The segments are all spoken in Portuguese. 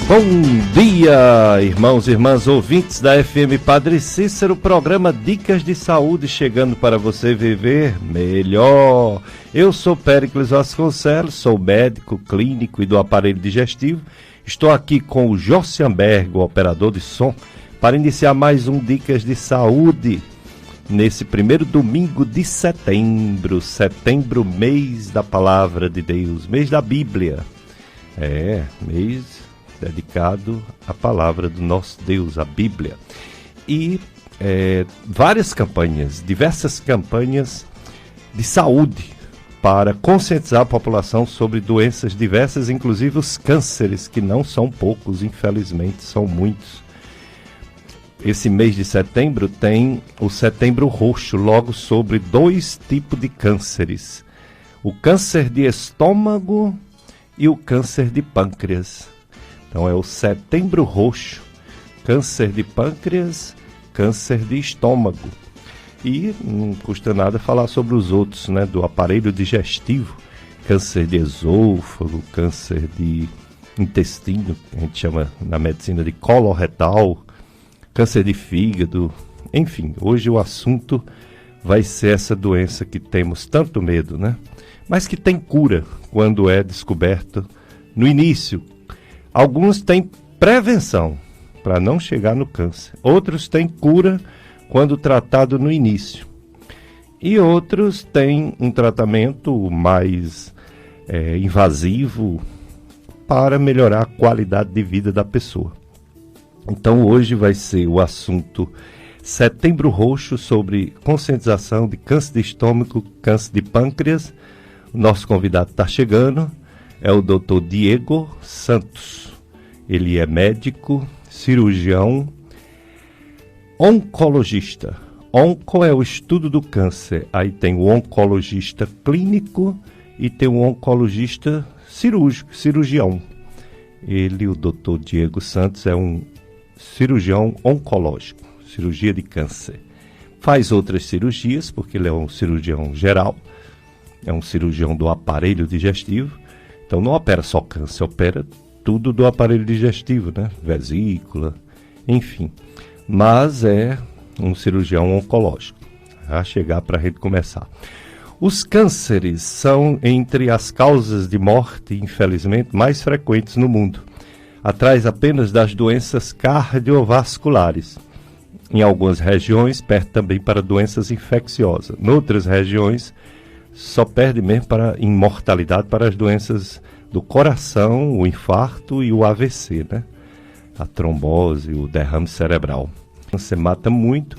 Bom dia, irmãos e irmãs ouvintes da FM Padre Cícero, programa Dicas de Saúde, chegando para você viver melhor. Eu sou Péricles Vasconcelos, sou médico, clínico e do aparelho digestivo. Estou aqui com o Josianberg, o operador de som, para iniciar mais um Dicas de Saúde, nesse primeiro domingo de setembro. Setembro, mês da Palavra de Deus, mês da Bíblia. Mês dedicado à palavra do nosso Deus, a Bíblia. E diversas campanhas de saúde para conscientizar a população sobre doenças diversas, inclusive os cânceres, que não são poucos, infelizmente, são muitos. Esse mês de setembro tem o Setembro Roxo, logo sobre 2 tipos de cânceres: o câncer de estômago e o câncer de pâncreas. Então é o Setembro Roxo, câncer de pâncreas, câncer de estômago. E não custa nada falar sobre os outros, né, do aparelho digestivo, câncer de esôfago, câncer de intestino, que a gente chama na medicina de coloretal, câncer de fígado. Enfim, hoje o assunto vai ser essa doença que temos tanto medo, né? Mas que tem cura quando é descoberto no início. Alguns têm prevenção para não chegar no câncer. Outros têm cura quando tratado no início. E outros têm um tratamento mais invasivo para melhorar a qualidade de vida da pessoa. Então hoje vai ser o assunto Setembro Roxo, sobre conscientização de câncer de estômago, câncer de pâncreas. O nosso convidado está chegando, é o Dr. Diego Santos. Ele é médico, cirurgião, oncologista. Onco é o estudo do câncer. Aí tem o oncologista clínico e tem o oncologista cirurgião. Ele, o Dr. Diego Santos, é um cirurgião oncológico, cirurgia de câncer. Faz outras cirurgias, porque ele é um cirurgião geral, é um cirurgião do aparelho digestivo. Então não opera só câncer, opera tudo do aparelho digestivo, né? Vesícula, enfim. Mas é um cirurgião oncológico. A chegar para a gente começar. Os cânceres são entre as causas de morte, infelizmente, mais frequentes no mundo, atrás apenas das doenças cardiovasculares. Em algumas regiões, perde também para doenças infecciosas. Em outras regiões, só perde mesmo em mortalidade para as doenças do coração, o infarto e o AVC, né? A trombose, o derrame cerebral. Você mata muito.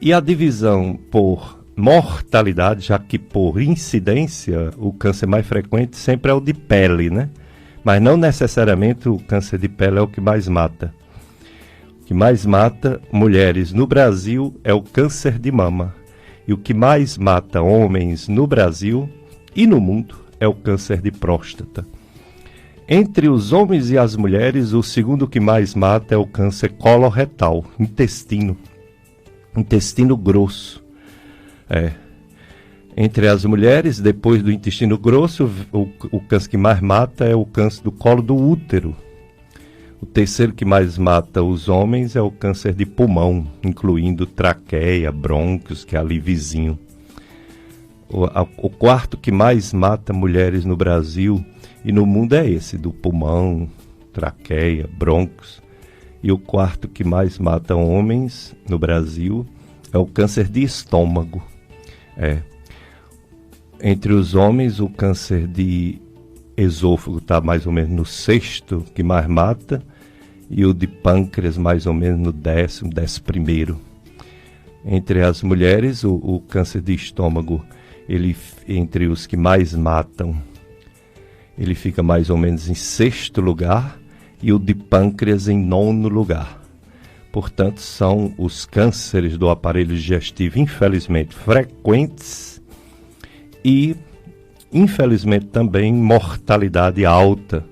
E a divisão por mortalidade, já que por incidência, o câncer mais frequente sempre é o de pele, né? Mas não necessariamente o câncer de pele é o que mais mata. O que mais mata mulheres no Brasil é o câncer de mama. E o que mais mata homens no Brasil e no mundo é o câncer de próstata. Entre os homens e as mulheres, o segundo que mais mata é o câncer coloretal, intestino grosso. Entre as mulheres, depois do intestino grosso, o câncer que mais mata é o câncer do colo do útero. O terceiro que mais mata os homens é o câncer de pulmão, incluindo traqueia, brônquios, que é ali vizinho. O quarto que mais mata mulheres no Brasil e no mundo é esse, do pulmão, traqueia, brônquios. E o quarto que mais mata homens no Brasil é o câncer de estômago. Entre os homens, o câncer de esôfago está mais ou menos no 6º que mais mata, e o de pâncreas mais ou menos no 11º. Entre as mulheres, o câncer de estômago, entre os que mais matam, ele fica mais ou menos em 6º lugar, e o de pâncreas em 9º lugar. Portanto, são os cânceres do aparelho digestivo, infelizmente, frequentes e, infelizmente, também mortalidade alta.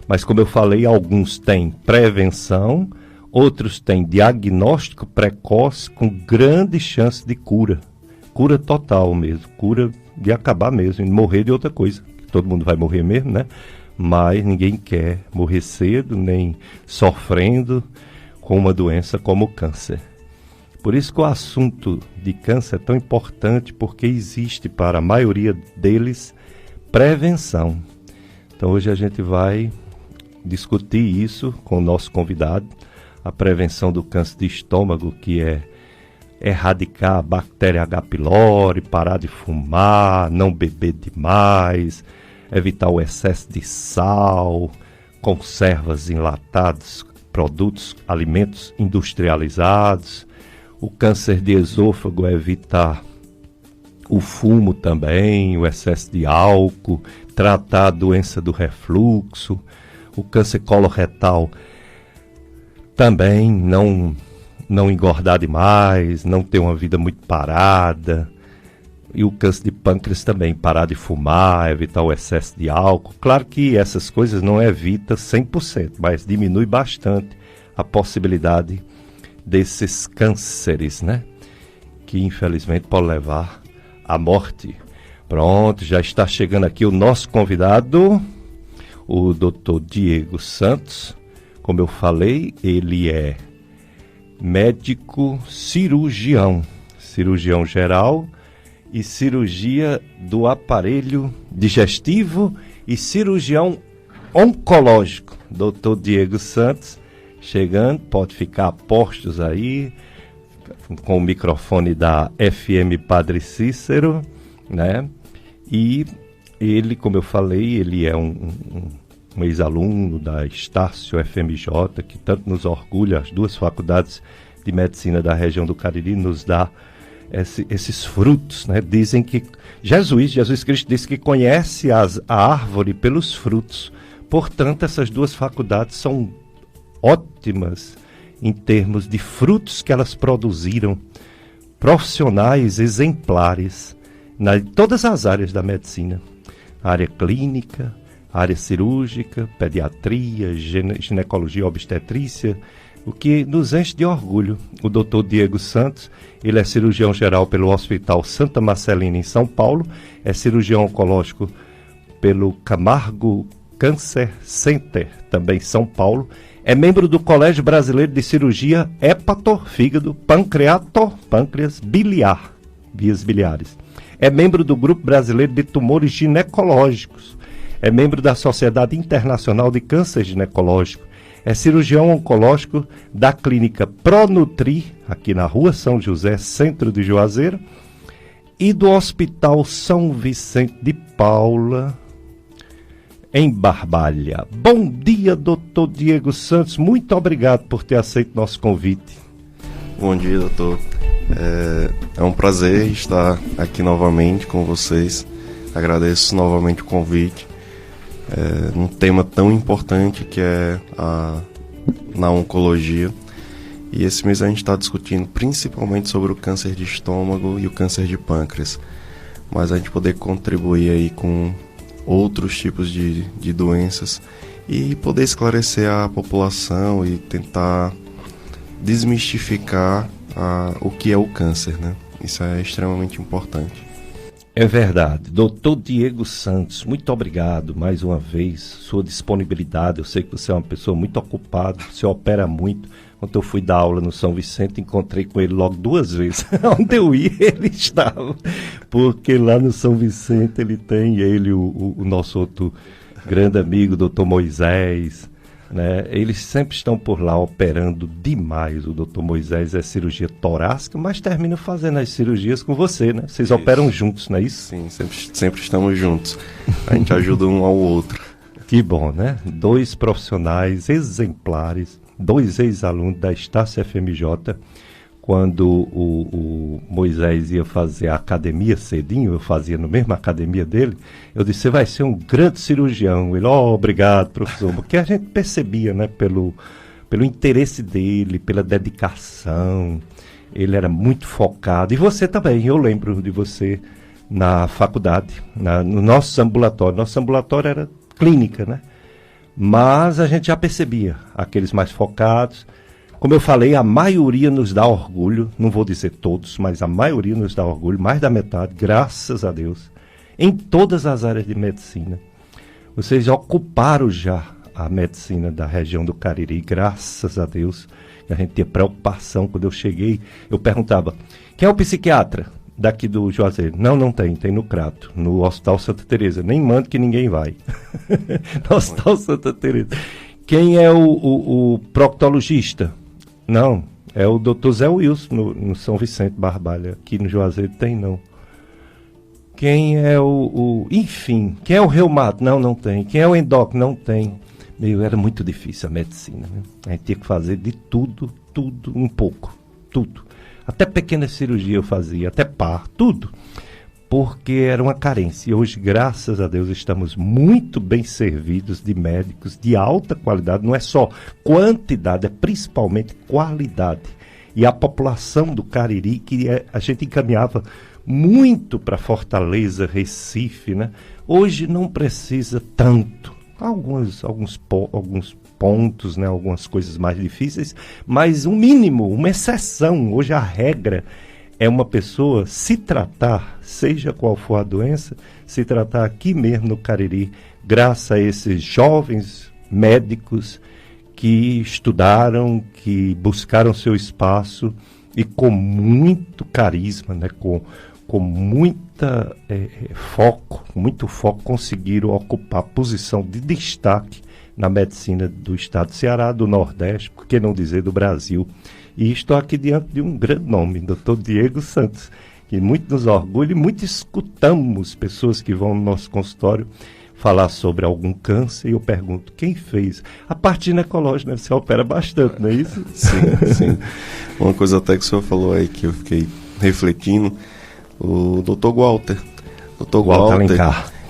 Mas, como eu falei, alguns têm prevenção, outros têm diagnóstico precoce com grande chance de cura. Cura total mesmo, cura de acabar mesmo, e morrer de outra coisa. Todo mundo vai morrer mesmo, né? mas ninguém quer morrer cedo, nem sofrendo com uma doença como o câncer. Por isso que o assunto de câncer é tão importante, porque existe para a maioria deles prevenção. Então hoje a gente vai discutir isso com o nosso convidado, a prevenção do câncer de estômago, que é erradicar a bactéria H. pylori, parar de fumar, não beber demais, evitar o excesso de sal, conservas enlatadas, produtos, alimentos industrializados. O câncer de esôfago é evitar o fumo também, o excesso de álcool, tratar a doença do refluxo. O câncer coloretal também não engordar demais, não ter uma vida muito parada. E o câncer de pâncreas também, parar de fumar, evitar o excesso de álcool. Claro que essas coisas não evitam 100%, mas diminui bastante a possibilidade desses cânceres, né? Que infelizmente pode levar à morte. Pronto, já está chegando aqui o nosso convidado, o Dr. Diego Santos. Como eu falei, ele é médico cirurgião geral e cirurgia do aparelho digestivo e cirurgião oncológico. Dr. Diego Santos chegando, pode ficar a postos aí, com o microfone da FM Padre Cícero, né? E ele, como eu falei, ele é um ex-aluno da Estácio FMJ, que tanto nos orgulha, as duas faculdades de medicina da região do Cariri nos dá esses frutos, né? Dizem que Jesus Cristo disse que conhece a árvore pelos frutos. Portanto, essas duas faculdades são ótimas em termos de frutos que elas produziram, profissionais exemplares em todas as áreas da medicina, área clínica, área cirúrgica, pediatria, ginecologia, obstetrícia, o que nos enche de orgulho. O Dr. Diego Santos, ele é cirurgião geral pelo Hospital Santa Marcelina em São Paulo, é cirurgião oncológico pelo Camargo Cancer Center, também em São Paulo, é membro do Colégio Brasileiro de Cirurgia Hepato, Fígado, Pâncreas, Biliar, vias biliares. É membro do Grupo Brasileiro de Tumores Ginecológicos. É membro da Sociedade Internacional de Câncer Ginecológico. É cirurgião oncológico da Clínica Pronutri, aqui na Rua São José, centro de Juazeiro, e do Hospital São Vicente de Paula, em Barbalha. Bom dia, doutor Diego Santos. Muito obrigado por ter aceito nosso convite. Bom dia, doutor. É um prazer estar aqui novamente com vocês. Agradeço novamente o convite. Um tema tão importante que é na oncologia. E esse mês a gente está discutindo principalmente sobre o câncer de estômago e o câncer de pâncreas. Mas a gente poder contribuir aí com outros tipos de doenças e poder esclarecer a população e tentar desmistificar o que é o câncer, né? Isso é extremamente importante. É verdade. Doutor Diego Santos, muito obrigado mais uma vez, sua disponibilidade. Eu sei que você é uma pessoa muito ocupada, você opera muito. Quando eu fui dar aula no São Vicente, encontrei com ele logo 2 vezes. Onde eu ia, ele estava. Porque lá no São Vicente o nosso outro grande amigo, doutor Moisés, né? Eles sempre estão por lá operando demais. O doutor Moisés é cirurgia torácica, mas termina fazendo as cirurgias com você, né? Vocês operam juntos, não é isso? Sim, sempre estamos juntos. A gente ajuda um ao outro. Que bom, né? 2 profissionais exemplares, 2 ex-alunos da Estácio FMJ. Quando o Moisés ia fazer a academia cedinho, eu fazia no mesmo academia dele, eu disse, você vai ser um grande cirurgião. Ele, obrigado, professor. Porque a gente percebia, né, pelo interesse dele, pela dedicação, ele era muito focado. E você também, eu lembro de você na faculdade, no nosso ambulatório. Nosso ambulatório era clínica, né? Mas a gente já percebia aqueles mais focados. Como eu falei, a maioria nos dá orgulho, não vou dizer todos, mas a maioria nos dá orgulho, mais da metade, graças a Deus, em todas as áreas de medicina. Vocês ocuparam já a medicina da região do Cariri, graças a Deus. A gente tinha preocupação. Quando eu cheguei, eu perguntava, quem é o psiquiatra daqui do Juazeiro? Não tem no Crato, no Hospital Santa Teresa. Nem mando que ninguém vai. No Hospital Santa Teresa. Quem é o proctologista? Não, é o Dr. Zé Wilson, no São Vicente Barbalha. Aqui no Juazeiro tem não. Quem é enfim, quem é o reumato? Não tem. Quem é o endócrino? Não tem. Era muito difícil a medicina, né? A gente tinha que fazer de tudo, um pouco, tudo. Até pequena cirurgia eu fazia, até parto, tudo. Porque era uma carência. E hoje, graças a Deus, estamos muito bem servidos de médicos de alta qualidade. Não é só quantidade, é principalmente qualidade. E a população do Cariri, a gente encaminhava muito para Fortaleza, Recife, né? Hoje não precisa tanto. Alguns pontos, né? Algumas coisas mais difíceis, mas um mínimo, uma exceção. Hoje a regra é uma pessoa se tratar, seja qual for a doença, se tratar aqui mesmo no Cariri, graças a esses jovens médicos que estudaram, que buscaram seu espaço e com muito carisma, né? Com muito foco, conseguiram ocupar posição de destaque na medicina do estado do Ceará, do Nordeste, por que não dizer do Brasil. E estou aqui diante de um grande nome, Dr. Diego Santos, que muito nos orgulha e muito escutamos pessoas que vão no nosso consultório falar sobre algum câncer, e eu pergunto, quem fez? A parte ginecológica, né? Você opera bastante, não é isso? Sim. Uma coisa até que o senhor falou aí, que eu fiquei refletindo, o Dr. Walter. Dr. Walter,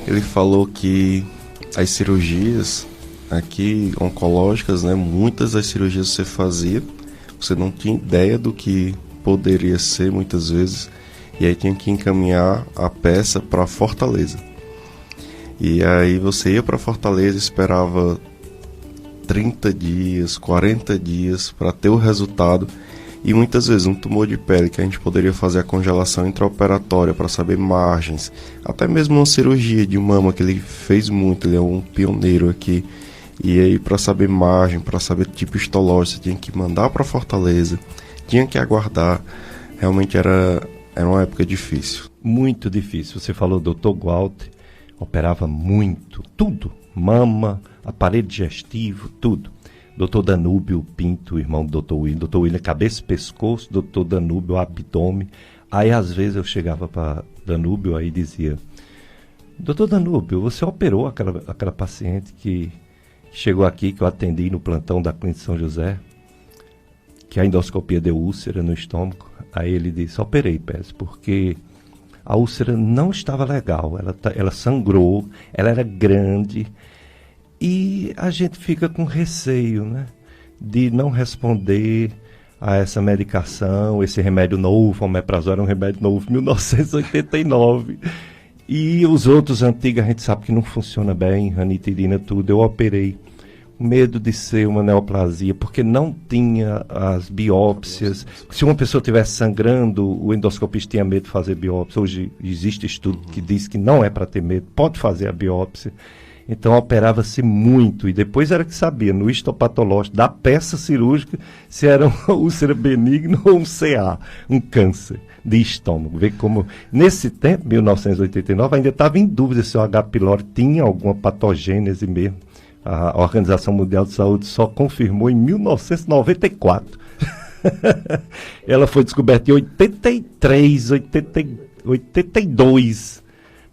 ele falou que as cirurgias aqui oncológicas, né, muitas das cirurgias que você fazia, você não tinha ideia do que poderia ser muitas vezes, e aí tinha que encaminhar a peça para Fortaleza. E aí você ia para Fortaleza, esperava 30 dias, 40 dias para ter o resultado. E muitas vezes um tumor de pele que a gente poderia fazer a congelação intraoperatória para saber margens, até mesmo uma cirurgia de mama que ele fez muito, ele é um pioneiro aqui. E aí para saber margem, para saber tipo histológico, você tinha que mandar para Fortaleza, tinha que aguardar. Realmente era uma época difícil. Muito difícil. Você falou Dr. Walter, operava muito, tudo, mama, aparelho digestivo, tudo. Dr. Danúbio Pinto, irmão do Dr. William. Dr. William, cabeça e pescoço, Dr. Danúbio, abdômen. Aí, às vezes, eu chegava para Danúbio aí e dizia, Dr. Danúbio, você operou aquela paciente que chegou aqui, que eu atendi no plantão da Clínica São José, que a endoscopia deu úlcera no estômago. Aí ele disse, operei, Pés, porque a úlcera não estava legal, ela sangrou, ela era grande. E a gente fica com receio, né, de não responder a essa medicação, esse remédio novo, o omeprazol é um remédio novo, 1989. E os outros antigos a gente sabe que não funciona bem, ranitidina, tudo. Eu operei. Medo de ser uma neoplasia, porque não tinha as biópsias. Se uma pessoa estivesse sangrando, o endoscopista tinha medo de fazer biópsia. Hoje existe estudo que diz que não é para ter medo, pode fazer a biópsia. Então operava-se muito, e depois era que sabia, no histopatológico da peça cirúrgica, se era uma úlcera benigna ou um CA, um câncer de estômago. Vê como, nesse tempo, 1989, ainda estava em dúvida se o H. pylori tinha alguma patogênese mesmo. A Organização Mundial de Saúde só confirmou em 1994. Ela foi descoberta em 82,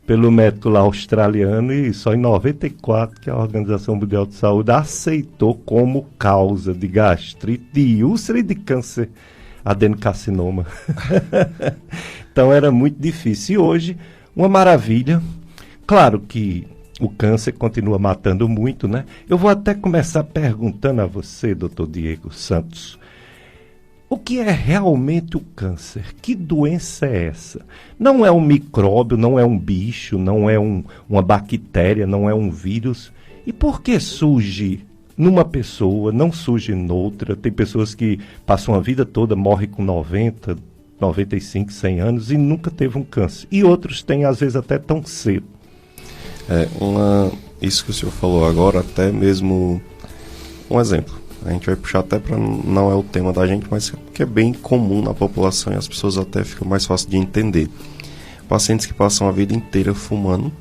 pelo médico lá australiano, e só em 94 que a Organização Mundial de Saúde aceitou como causa de gastrite, de úlcera e de câncer adenocarcinoma. Então era muito difícil. E hoje, uma maravilha. Claro que o câncer continua matando muito, né? Eu vou até começar perguntando a você, doutor Diego Santos, o que é realmente o câncer? Que doença é essa? Não é um micróbio, não é um bicho, não é uma bactéria, não é um vírus. E por que surge numa pessoa, não surge noutra? Tem pessoas que passam a vida toda, morrem com 90, 95, 100 anos e nunca teve um câncer. E outros têm, às vezes, até tão cedo. isso que o senhor falou agora, até mesmo um exemplo. A gente vai puxar até para, não é o tema da gente, mas que é bem comum na população e as pessoas até ficam mais fácil de entender. Pacientes que passam a vida inteira fumando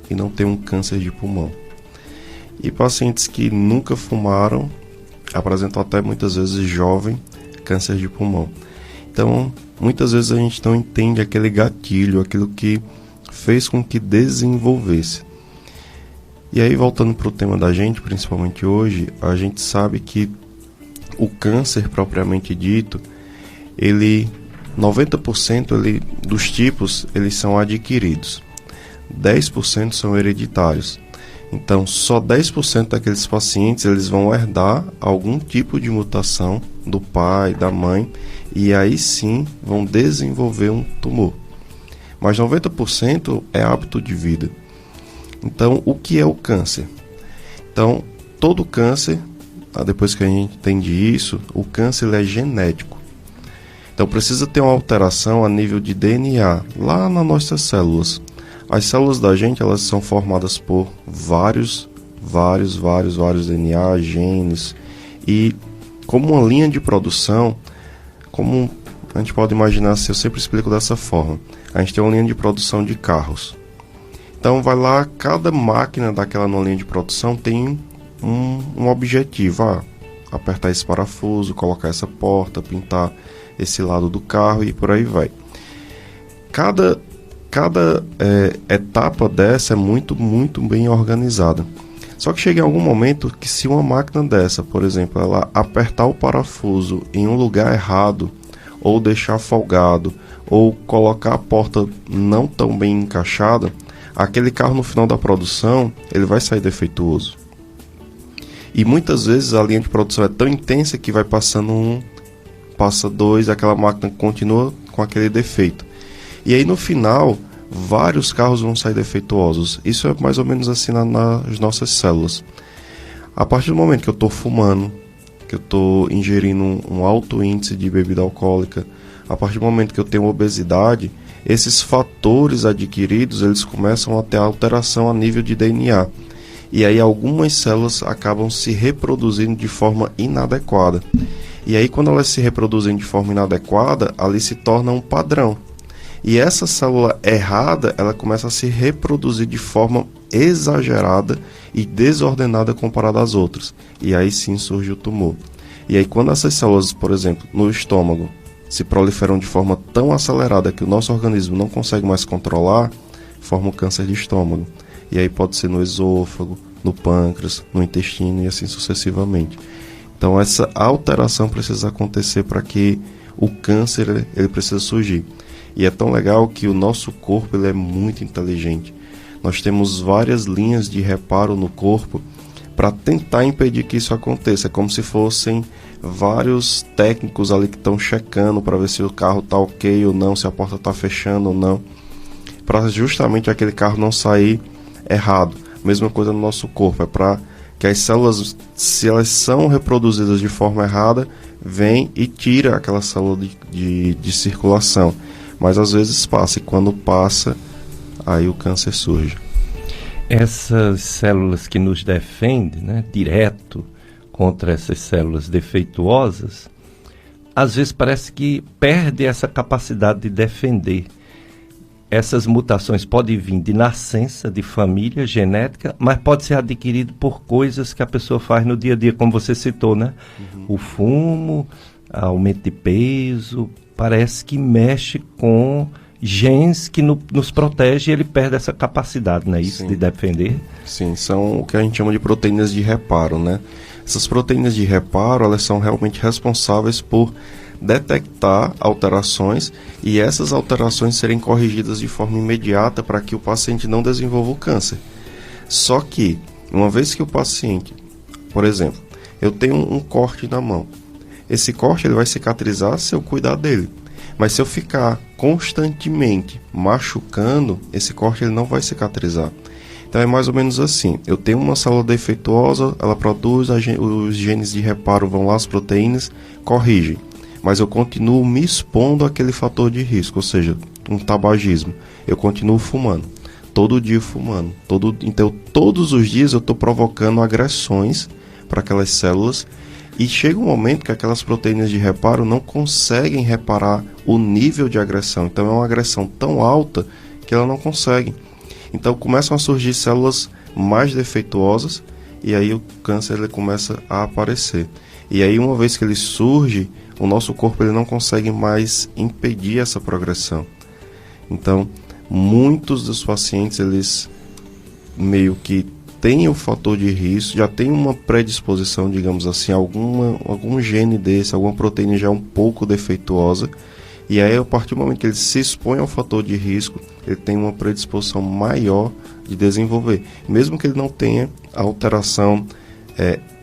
e não têm um câncer de pulmão. E pacientes que nunca fumaram apresentam até muitas vezes jovem câncer de pulmão. Então, muitas vezes a gente não entende aquele gatilho, aquilo que fez com que desenvolvesse. E aí, voltando para o tema da gente, principalmente hoje, a gente sabe que o câncer propriamente dito, 90% dos tipos, eles são adquiridos. 10% são hereditários. Então, só 10% daqueles pacientes, eles vão herdar algum tipo de mutação do pai, da mãe, e aí sim vão desenvolver um tumor. Mas 90% é hábito de vida. Então, o que é o câncer? Então, todo câncer, depois que a gente entende isso, o câncer é genético. Então, precisa ter uma alteração a nível de DNA, lá nas nossas células. As células da gente, elas são formadas por vários DNA, genes, e como uma linha de produção, como a gente pode imaginar, se eu sempre explico dessa forma, a gente tem uma linha de produção de carros. Então vai lá, cada máquina daquela linha de produção tem um objetivo, apertar esse parafuso, colocar essa porta, pintar esse lado do carro e por aí vai. Cada etapa dessa é muito bem organizada. Só que chega em algum momento que, se uma máquina dessa, por exemplo, ela apertar o parafuso em um lugar errado, ou deixar folgado, ou colocar a porta não tão bem encaixada, aquele carro no final da produção, ele vai sair defeituoso. E muitas vezes a linha de produção é tão intensa que vai passando um, passa dois, aquela máquina continua com aquele defeito. E aí no final, vários carros vão sair defeituosos. Isso é mais ou menos assim nas nossas células. A partir do momento que eu estou fumando, que eu estou ingerindo um alto índice de bebida alcoólica, a partir do momento que eu tenho obesidade, esses fatores adquiridos, eles começam a ter alteração a nível de DNA. E aí algumas células acabam se reproduzindo de forma inadequada. E aí quando elas se reproduzem de forma inadequada, ali se torna um padrão. E essa célula errada, ela começa a se reproduzir de forma exagerada e desordenada comparada às outras. E aí sim surge o tumor. E aí quando essas células, por exemplo, no estômago, se proliferam de forma tão acelerada que o nosso organismo não consegue mais controlar, forma o câncer de estômago. E aí pode ser no esôfago, no pâncreas, no intestino e assim sucessivamente. Então essa alteração precisa acontecer para que o câncer ele precisa surgir. E é tão legal que o nosso corpo ele é muito inteligente. Nós temos várias linhas de reparo no corpo para tentar impedir que isso aconteça. É como se fossem vários técnicos ali que estão checando para ver se o carro está ok ou não, se a porta está fechando ou não, para justamente aquele carro não sair errado. Mesma coisa no nosso corpo, é para que as células, se elas são reproduzidas de forma errada, vem e tira aquela célula de circulação. Mas às vezes passa, e quando passa, aí o câncer surge. Essas células que nos defendem, né, direto contra essas células defeituosas, às vezes parece que perde essa capacidade de defender. Essas mutações podem vir de nascença, de família, genética, mas pode ser adquirido por coisas que a pessoa faz no dia a dia, como você citou, né? O fumo, aumento de peso, parece que mexe com genes que nos protege e ele perde essa capacidade, não é isso, de defender? Sim, são o que a gente chama de proteínas de reparo, né? Essas proteínas de reparo, elas são realmente responsáveis por detectar alterações e essas alterações serem corrigidas de forma imediata para que o paciente não desenvolva o câncer. Só que, uma vez que o paciente, por exemplo, eu tenho um corte na mão, esse corte ele vai cicatrizar se eu cuidar dele. Mas se eu ficar constantemente machucando, esse corte ele não vai cicatrizar. Então é mais ou menos assim. Eu tenho uma célula defeituosa, ela produz, os genes de reparo vão lá, as proteínas, corrigem. Mas eu continuo me expondo àquele fator de risco, ou seja, um tabagismo. Eu continuo fumando. todo dia fumando. Então, todos os dias eu estou provocando agressões para aquelas células e chega um momento que aquelas proteínas de reparo não conseguem reparar o nível de agressão. Então, é uma agressão tão alta que ela não consegue. Então, começam a surgir células mais defeituosas e aí o câncer ele começa a aparecer. E aí, uma vez que ele surge, o nosso corpo ele não consegue mais impedir essa progressão. Então, muitos dos pacientes, eles meio que têm o fator de risco, já tem uma predisposição, digamos assim, algum gene desse, alguma proteína já um pouco defeituosa, e aí a partir do momento que ele se expõe ao fator de risco, ele tem uma predisposição maior de desenvolver, mesmo que ele não tenha a alteração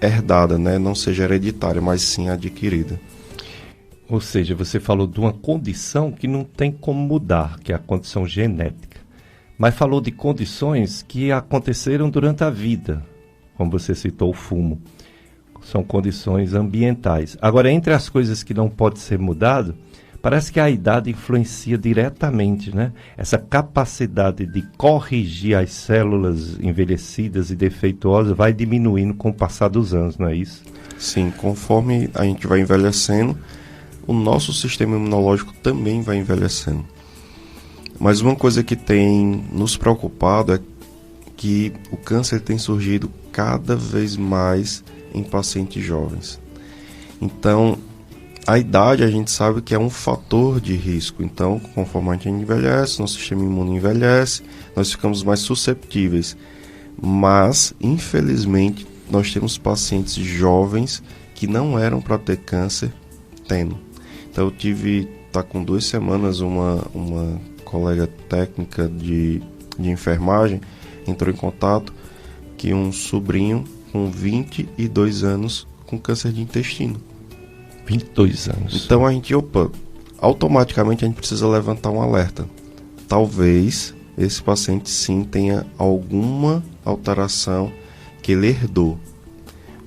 herdada, né? Não seja hereditária, mas sim adquirida. Ou seja, você falou de uma condição que não tem como mudar, que é a condição genética. Mas falou de condições que aconteceram durante a vida, como você citou o fumo. São condições ambientais. Agora, entre as coisas que não pode ser mudado, parece que a idade influencia diretamente, né? Essa capacidade de corrigir as células envelhecidas e defeituosas vai diminuindo com o passar dos anos, não é isso? Sim, conforme a gente vai envelhecendo, o nosso sistema imunológico também vai envelhecendo. Mas uma coisa que tem nos preocupado é que o câncer tem surgido cada vez mais em pacientes jovens. Então, a idade a gente sabe que é um fator de risco. Então, conforme a gente envelhece, nosso sistema imune envelhece, nós ficamos mais susceptíveis. Mas, infelizmente, nós temos pacientes jovens que não eram para ter câncer tendo. Então, eu tá com 2 semanas, uma colega técnica de enfermagem entrou em contato que um sobrinho com 22 anos com câncer de intestino. 22 anos. Então automaticamente a gente precisa levantar um alerta. Talvez esse paciente sim tenha alguma alteração que ele herdou.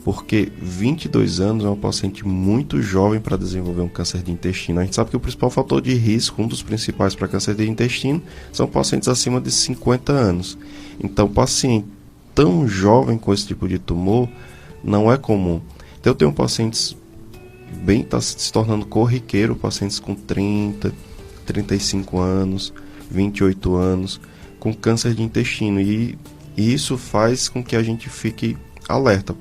Porque 22 anos é um paciente muito jovem para desenvolver um câncer de intestino. A gente sabe que o principal fator de risco, um dos principais para câncer de intestino, são pacientes acima de 50 anos. Então, paciente tão jovem com esse tipo de tumor não é comum. Então, eu tenho pacientes está se tornando corriqueiro, pacientes com 30, 35 anos, 28 anos, com câncer de intestino. E isso faz com que a gente fique alerta.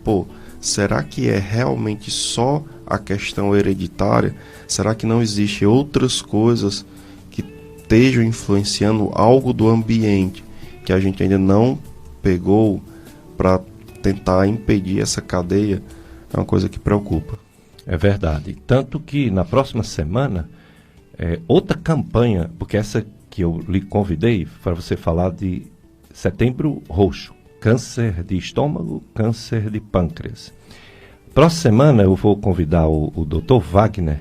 Será que é realmente só a questão hereditária? Será que não existe outras coisas que estejam influenciando algo do ambiente que a gente ainda não pegou para tentar impedir essa cadeia? É uma coisa que preocupa. É verdade. Tanto que na próxima semana, outra campanha, porque essa que eu lhe convidei para você falar de Setembro Roxo, câncer de estômago, câncer de pâncreas. Próxima semana eu vou convidar o Dr. Wagner,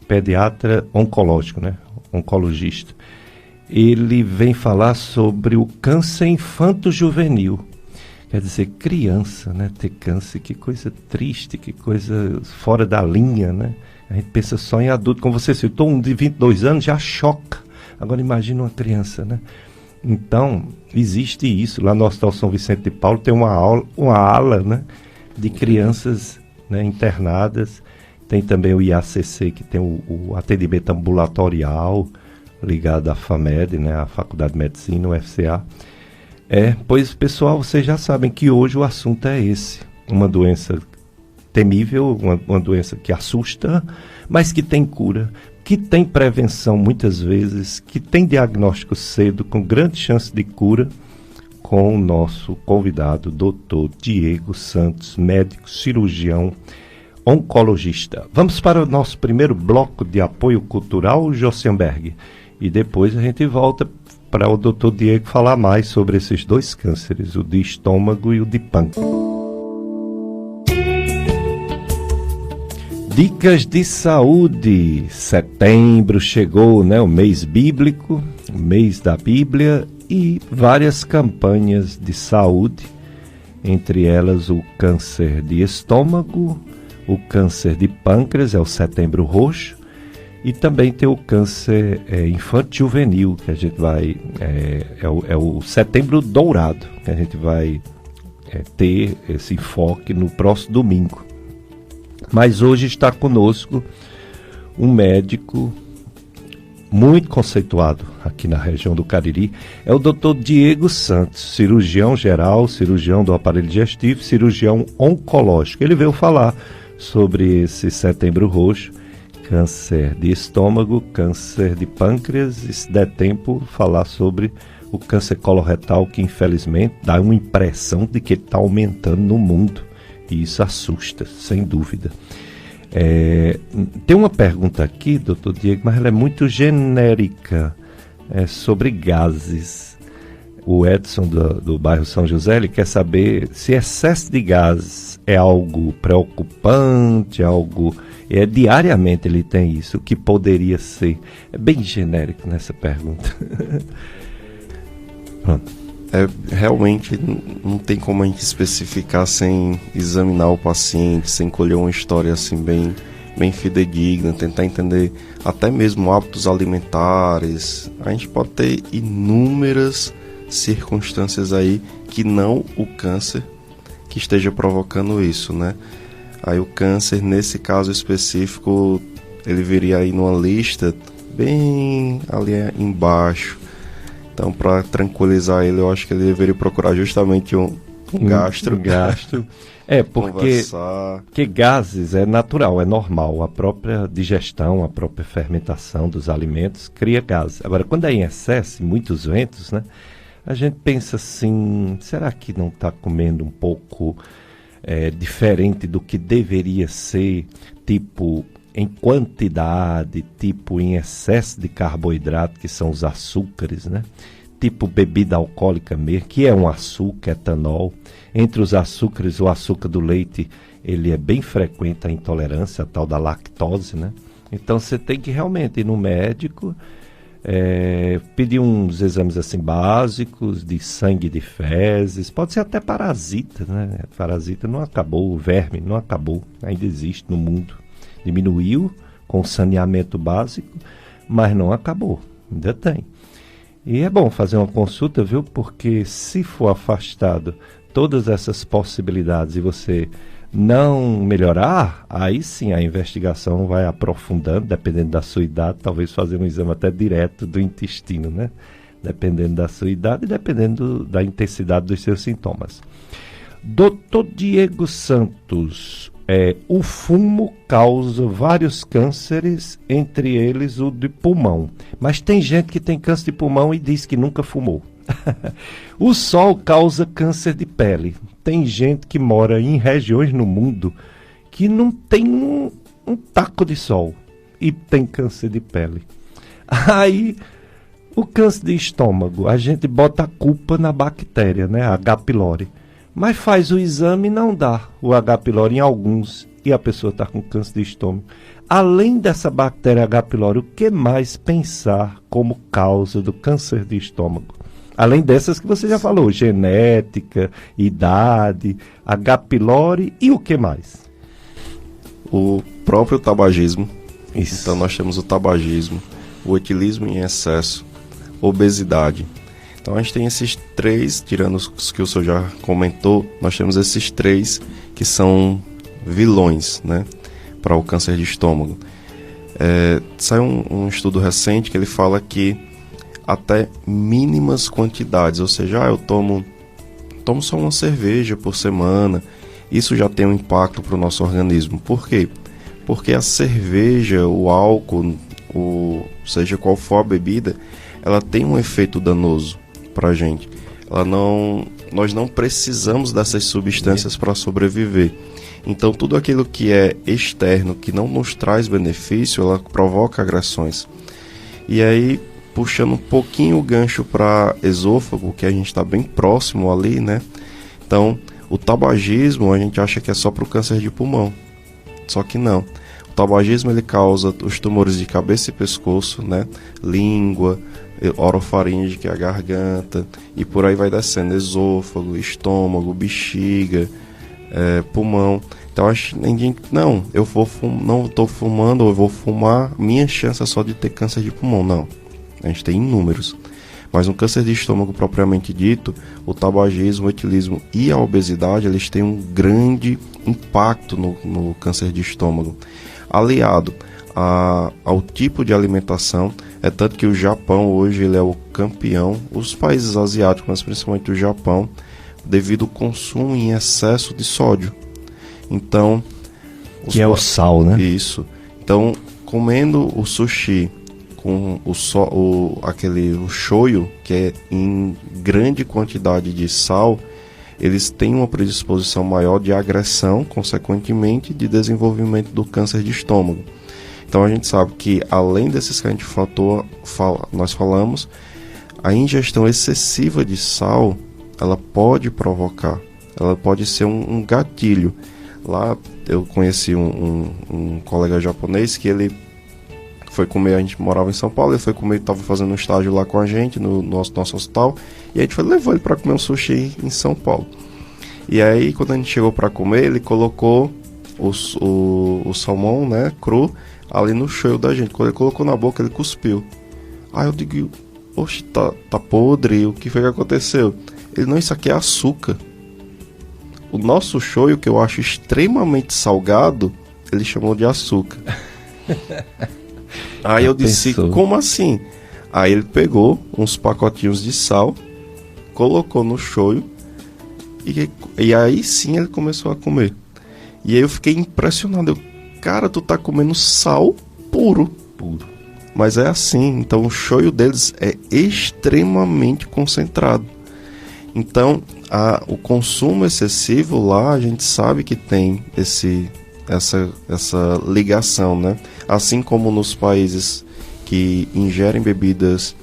pediatra oncológico, né? Oncologista. Ele vem falar sobre o câncer infanto-juvenil. Quer dizer, criança, né? Ter câncer, que coisa triste, que coisa fora da linha, né? A gente pensa só em adulto. Como você citou, um de 22 anos já choca. Agora imagina uma criança, né? Então, existe isso. Lá no Hospital São Vicente de Paulo tem uma ala, né, de crianças, né, internadas. Tem também o IACC, que tem o atendimento ambulatorial, ligado à FAMED, né, à Faculdade de Medicina, o FCA. Pois, pessoal, vocês já sabem que hoje o assunto é esse. Uma doença temível, uma doença que assusta, mas que tem cura, que tem prevenção muitas vezes, que tem diagnóstico cedo, com grande chance de cura, com o nosso convidado, Dr. Diego Santos, médico, cirurgião, oncologista. Vamos para o nosso primeiro bloco de apoio cultural, Jossenberg, e depois a gente volta para o Dr. Diego falar mais sobre esses 2 cânceres, o de estômago e o de pâncreas. Dicas de saúde. Setembro chegou, né? O mês bíblico, o mês da Bíblia e várias campanhas de saúde, entre elas o câncer de estômago, o câncer de pâncreas, é o Setembro Roxo, E também tem o câncer infanto-juvenil, que a gente vai... É o Setembro Dourado, que a gente vai ter esse enfoque no próximo domingo. Mas hoje está conosco um médico muito conceituado aqui na região do Cariri, é o Dr. Diego Santos, cirurgião geral, cirurgião do aparelho digestivo, cirurgião oncológico. Ele veio falar sobre esse Setembro Roxo, câncer de estômago, câncer de pâncreas, e se der tempo, falar sobre o câncer coloretal, que infelizmente dá uma impressão de que ele está aumentando no mundo, e isso assusta, sem dúvida. Tem uma pergunta aqui, doutor Diego, mas ela é muito genérica, sobre gases. O Edson do bairro São José, ele quer saber se excesso de gases é algo preocupante, diariamente ele tem isso, o que poderia ser. É bem genérico nessa pergunta. Pronto. Realmente não tem como a gente especificar sem examinar o paciente, sem colher uma história assim bem fidedigna, tentar entender até mesmo hábitos alimentares. A gente pode ter inúmeras circunstâncias aí que não o câncer que esteja provocando isso, né? Aí o câncer, nesse caso específico, ele viria aí numa lista bem ali embaixo. Então, para tranquilizar ele, eu acho que ele deveria procurar justamente um gastro. Porque gases é natural, é normal. A própria digestão, a própria fermentação dos alimentos cria gases. Agora, quando é em excesso, muitos ventos, né? A gente pensa assim, será que não está comendo um pouco diferente do que deveria ser, tipo em quantidade, tipo em excesso de carboidrato, que são os açúcares, né? Tipo bebida alcoólica mesmo, que é um açúcar, etanol. Entre os açúcares, o açúcar do leite, ele é bem frequente a intolerância, a tal da lactose, né? Então você tem que realmente ir no médico, pedir uns exames assim básicos, de sangue, de fezes, pode ser até parasita, né? Parasita não acabou, o verme não acabou, ainda existe no mundo. Diminuiu com saneamento básico, mas não acabou, ainda tem. E é bom fazer uma consulta, viu? Porque se for afastado todas essas possibilidades e você não melhorar, aí sim a investigação vai aprofundando, dependendo da sua idade, talvez fazer um exame até direto do intestino, né? Dependendo da sua idade e dependendo da intensidade dos seus sintomas. Dr. Diego Santos, o fumo causa vários cânceres, entre eles o de pulmão. Mas tem gente que tem câncer de pulmão e diz que nunca fumou. O sol causa câncer de pele. Tem gente que mora em regiões no mundo que não tem um taco de sol e tem câncer de pele. Aí, o câncer de estômago, a gente bota a culpa na bactéria, né? A H. pylori. Mas faz o exame e não dá o H. pylori em alguns e a pessoa está com câncer de estômago. Além dessa bactéria H. pylori, o que mais pensar como causa do câncer de estômago? Além dessas que você já falou, genética, idade, H. pylori e o que mais? O próprio tabagismo. Isso. Então nós temos o tabagismo, o etilismo em excesso, obesidade. Então a gente tem esses três, tirando os que o senhor já comentou, nós temos esses três que são vilões, né, para o câncer de estômago. Saiu um estudo recente que ele fala que até mínimas quantidades, ou seja, eu tomo só uma cerveja por semana, isso já tem um impacto para o nosso organismo. Por quê? Porque a cerveja, o álcool, seja qual for a bebida, ela tem um efeito danoso para a gente. Nós não precisamos dessas substâncias para sobreviver. Então tudo aquilo que é externo, que não nos traz benefício, ela provoca agressões. E aí, puxando um pouquinho o gancho para esôfago, que a gente está bem próximo ali, né? Então, o tabagismo a gente acha que é só para o câncer de pulmão. Só que não. O tabagismo ele causa os tumores de cabeça e pescoço, né? Língua, orofaringe, que é a garganta, e por aí vai descendo, esôfago, estômago, bexiga, pulmão. Então ninguém, não, não estou fumando ou eu vou fumar, minha chance é só de ter câncer de pulmão. Não, a gente tem inúmeros. Mas no câncer de estômago propriamente dito, o tabagismo, o etilismo e a obesidade, eles têm um grande impacto no câncer de estômago. Aliado ao tipo de alimentação, é tanto que o Japão hoje ele é o campeão, os países asiáticos, mas principalmente o Japão, devido ao consumo em excesso de sódio. Então, que é o sal, né? Isso. Então, comendo o sushi com o shoyu, que é em grande quantidade de sal, eles têm uma predisposição maior de agressão, consequentemente, de desenvolvimento do câncer de estômago. Então, a gente sabe que, além desses que a gente nós falamos, a ingestão excessiva de sal, ela pode provocar, ela pode ser um gatilho. Lá eu conheci um colega japonês que ele foi comer, a gente morava em São Paulo, ele foi comer, estava fazendo um estágio lá com a gente no nosso hospital, e a gente levou ele para comer um sushi em São Paulo. E aí, quando a gente chegou para comer, ele colocou o salmão, né, cru, ali no shoyu da gente. Quando ele colocou na boca, ele cuspiu. Aí eu digo, oxe, tá podre, o que foi que aconteceu? Ele, não, isso aqui é açúcar. O nosso shoyu, que eu acho extremamente salgado, ele chamou de açúcar. Aí eu disse, como assim? Aí ele pegou uns pacotinhos de sal, colocou no shoyu, e aí sim ele começou a comer. E aí eu fiquei impressionado. Cara, tu tá comendo sal puro. Mas é assim, então o shoyu deles é extremamente concentrado. Então, o consumo excessivo lá, a gente sabe que tem essa ligação, né? Assim como nos países que ingerem bebidas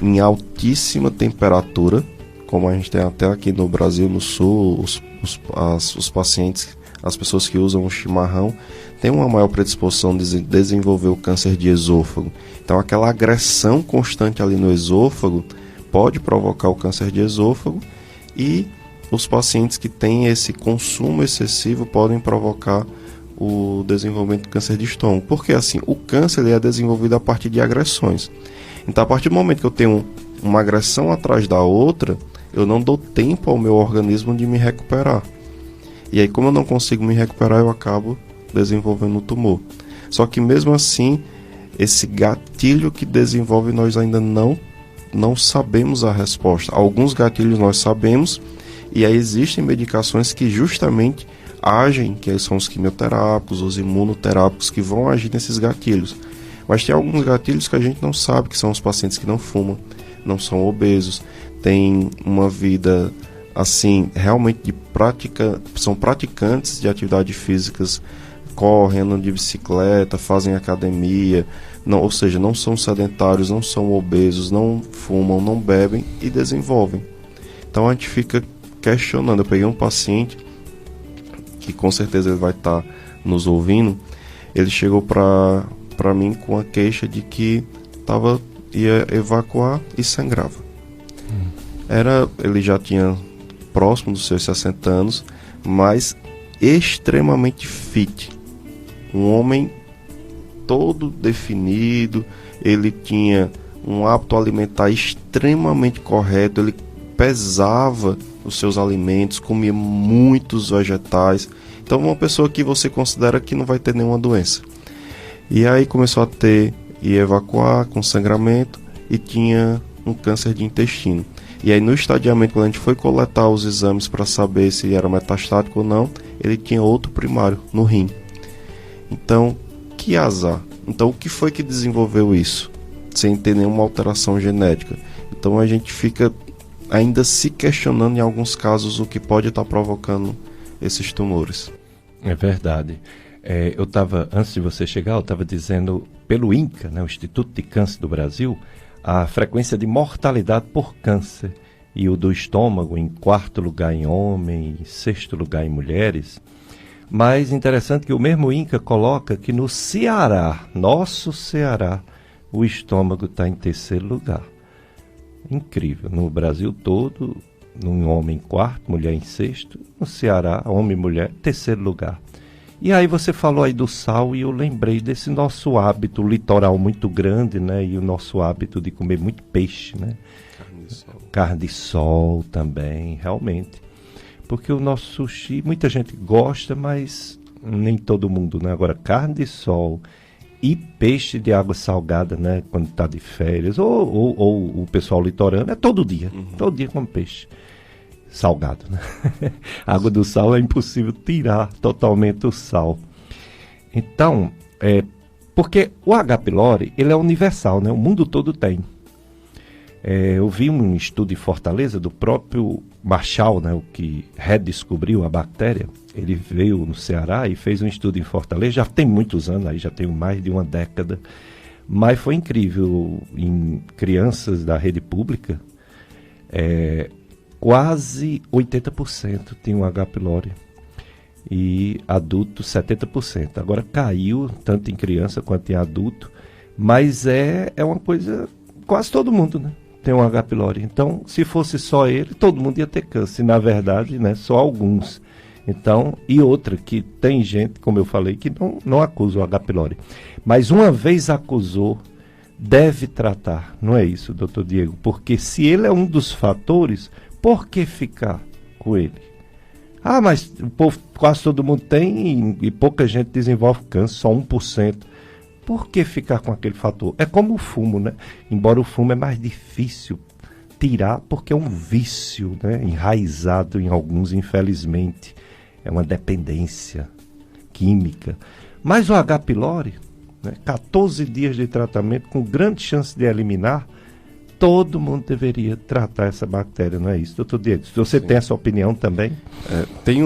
em altíssima temperatura, como a gente tem até aqui no Brasil, no Sul, os pacientes, as pessoas que usam o chimarrão, têm uma maior predisposição de desenvolver o câncer de esôfago. Então, aquela agressão constante ali no esôfago pode provocar o câncer de esôfago, e os pacientes que têm esse consumo excessivo podem provocar o desenvolvimento do câncer de estômago. Porque assim, o câncer ele é desenvolvido a partir de agressões. Então, a partir do momento que eu tenho uma agressão atrás da outra, eu não dou tempo ao meu organismo de me recuperar. E aí, como eu não consigo me recuperar, eu acabo desenvolvendo o tumor. Só que mesmo assim, esse gatilho que desenvolve, nós ainda não sabemos a resposta. Alguns gatilhos nós sabemos, e aí existem medicações que justamente agem, que são os quimioterápicos, os imunoterápicos, que vão agir nesses gatilhos. Mas tem alguns gatilhos que a gente não sabe, que são os pacientes que não fumam, não são obesos, têm uma vida assim, realmente são praticantes de atividades físicas, correm, andam de bicicleta, fazem academia, ou seja, não são sedentários, não são obesos, não fumam, não bebem e desenvolvem. Então a gente fica questionando. Eu peguei um paciente que com certeza ele vai estar nos ouvindo. Ele chegou para mim com a queixa de que ia evacuar e sangrava. Ele já tinha próximo dos seus 60 anos, mas extremamente fit. Um homem todo definido, ele tinha um hábito alimentar extremamente correto, ele pesava os seus alimentos, comia muitos vegetais. Então, uma pessoa que você considera que não vai ter nenhuma doença. E aí começou a ia evacuar com sangramento e tinha um câncer de intestino. E aí no estadiamento, quando a gente foi coletar os exames para saber se era metastático ou não, ele tinha outro primário no rim. Então, que azar. Então, o que foi que desenvolveu isso? Sem ter nenhuma alteração genética. Então, a gente fica ainda se questionando em alguns casos o que pode estar provocando esses tumores. É verdade. Antes de você chegar, eu estava dizendo, pelo INCA, né, o Instituto de Câncer do Brasil, a frequência de mortalidade por câncer e o do estômago em 4º lugar em homem, em 6º lugar em mulheres. Mas interessante que o mesmo INCA coloca que no Ceará, nosso Ceará, o estômago está em 3º lugar. Incrível. No Brasil todo, no homem quarto, mulher em sexto, no Ceará, homem e mulher, terceiro lugar. E aí você falou aí do sal e eu lembrei desse nosso hábito litoral muito grande, né? E o nosso hábito de comer muito peixe, né? Carne de sol. Carne de sol também, realmente. Porque o nosso sushi, muita gente gosta, mas nem todo mundo, né? Agora, carne de sol e peixe de água salgada, né? Quando está de férias, ou o pessoal litorâneo, é todo dia. Todo dia come peixe salgado, né? A água do sal é impossível tirar totalmente o sal. Então, porque o H. pylori, ele é universal, né? O mundo todo tem. Eu vi um estudo em Fortaleza do próprio Marshall, né? O que redescobriu a bactéria. Ele veio no Ceará e fez um estudo em Fortaleza, já tem muitos anos, aí já tem mais de uma década, mas foi incrível. Em crianças da rede pública, quase 80% tem um H. pylori e adultos 70%. Agora caiu tanto em criança quanto em adulto, mas é uma coisa, quase todo mundo, né, tem um H. pylori. Então, se fosse só ele, todo mundo ia ter câncer. Na verdade, né, só alguns. Então, e outra, que tem gente, como eu falei, que não acusa o H. pylori. Mas uma vez acusou, deve tratar. Não é isso, doutor Diego? Porque se ele é um dos fatores, por que ficar com ele? Ah, mas o povo, quase todo mundo tem e pouca gente desenvolve câncer, só 1%. Por que ficar com aquele fator? É como o fumo, né? Embora o fumo é mais difícil tirar, porque é um vício, né? Enraizado em alguns, infelizmente. É uma dependência química. Mas o H. pylori, né? 14 dias de tratamento com grande chance de eliminar, todo mundo deveria tratar essa bactéria, não é isso, doutor Diego? Se você tem essa opinião também? Tem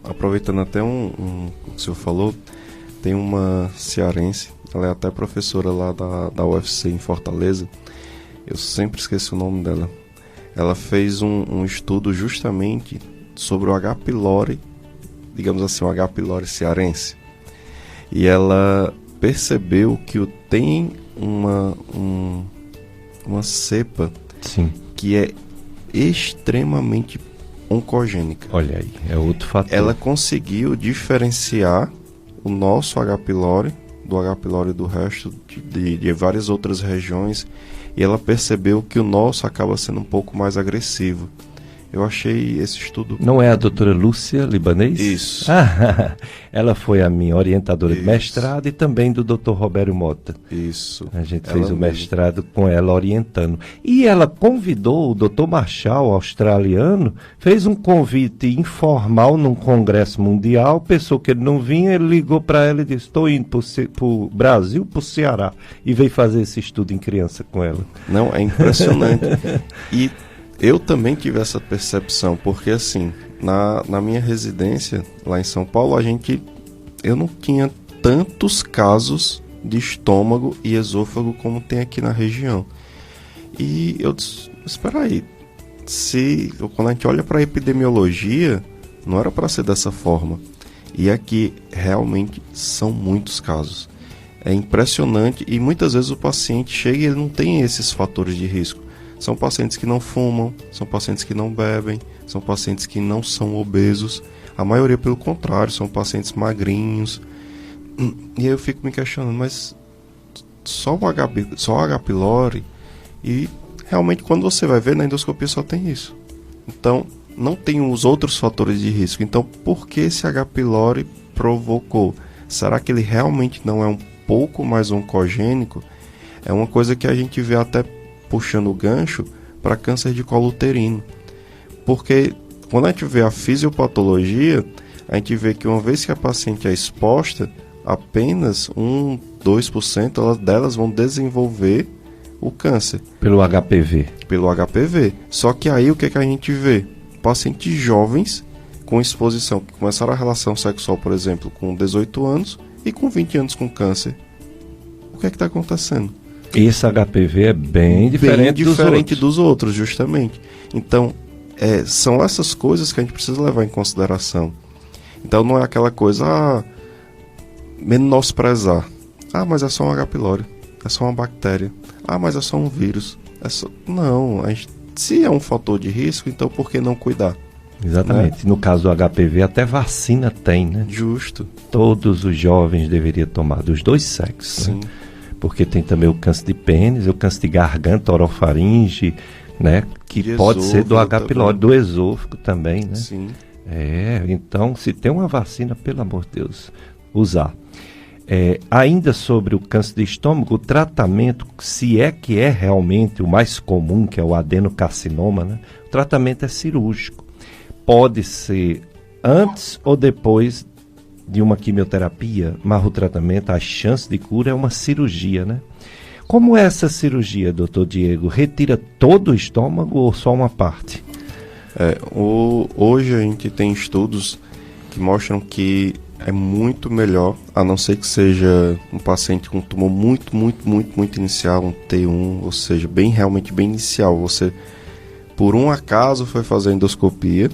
aproveitando até o que o senhor falou, tem uma cearense, ela é até professora lá da UFC em Fortaleza, eu sempre esqueci o nome dela. Ela fez um estudo justamente sobre o H. pylori, digamos assim, o H. pylori cearense. E ela percebeu que tem uma cepa, sim, que é extremamente oncogênica. Olha aí, é outro fator. Ela conseguiu diferenciar o nosso H. pylori do H. pylori do resto de várias outras regiões, e ela percebeu que o nosso acaba sendo um pouco mais agressivo. Eu achei esse estudo... Não é a doutora Lúcia Libanês? Isso. Ela foi a minha orientadora de Isso. mestrado e também do doutor Roberto Mota. Isso. A gente Ela fez o mesmo. mestrado com ela orientando. E ela convidou o doutor Marshall, australiano, fez um convite informal num congresso mundial, pensou que ele não vinha, ele ligou para ela e disse, estou indo para o Brasil, para o Ceará, e veio fazer esse estudo em criança com ela. Não, é impressionante. E eu também tive essa percepção, porque assim, na minha residência lá em São Paulo, eu não tinha tantos casos de estômago e esôfago como tem aqui na região. E eu disse, espera aí, quando a gente olha para a epidemiologia, não era para ser dessa forma. E aqui realmente são muitos casos. É impressionante e muitas vezes o paciente chega e ele não tem esses fatores de risco. São pacientes que não fumam, são pacientes que não bebem, são pacientes que não são obesos. A maioria, pelo contrário, são pacientes magrinhos. E aí eu fico me questionando, mas só o H. pylori? E realmente quando você vai ver, na endoscopia só tem isso. Então, não tem os outros fatores de risco. Então, por que esse H. pylori provocou? Será que ele realmente não é um pouco mais oncogênico? É uma coisa que a gente vê até puxando o gancho para câncer de colo uterino. Porque quando a gente vê a fisiopatologia, a gente vê que uma vez que a paciente é exposta, apenas 2% delas vão desenvolver o câncer. Pelo HPV. Pelo HPV. Só que aí o que a gente vê? Pacientes jovens com exposição, que começaram a relação sexual, por exemplo, com 18 anos e com 20 anos com câncer. O que está acontecendo? Esse HPV é bem diferente dos outros, justamente. Então, são essas coisas que a gente precisa levar em consideração. Então, não é aquela coisa, menosprezar. Mas é só um H. pylori, é só uma bactéria. Mas é só um vírus. Não, a gente Se é um fator de risco, então por que não cuidar? Exatamente. No caso do HPV, até vacina tem, né? Justo. Todos os jovens deveriam tomar, dos dois sexos. Sim. Né? Porque tem também o câncer de pênis, o câncer de garganta, orofaringe, né? Que De pode ser do H. esôfago pylori, também. do esôfago também, né? Sim. Então, se tem uma vacina, pelo amor de Deus, usar. Ainda sobre o câncer de estômago, o tratamento, se é que é realmente o mais comum, que é o adenocarcinoma, né? O tratamento é cirúrgico. Pode ser antes ou depois de uma quimioterapia, mas o tratamento, a chance de cura é uma cirurgia, né? Como é essa cirurgia, doutor Diego? Retira todo o estômago ou só uma parte? Hoje a gente tem estudos que mostram que é muito melhor, a não ser que seja um paciente com um tumor muito inicial, um T1, ou seja, realmente bem inicial. Você, por um acaso, foi fazer a endoscopia,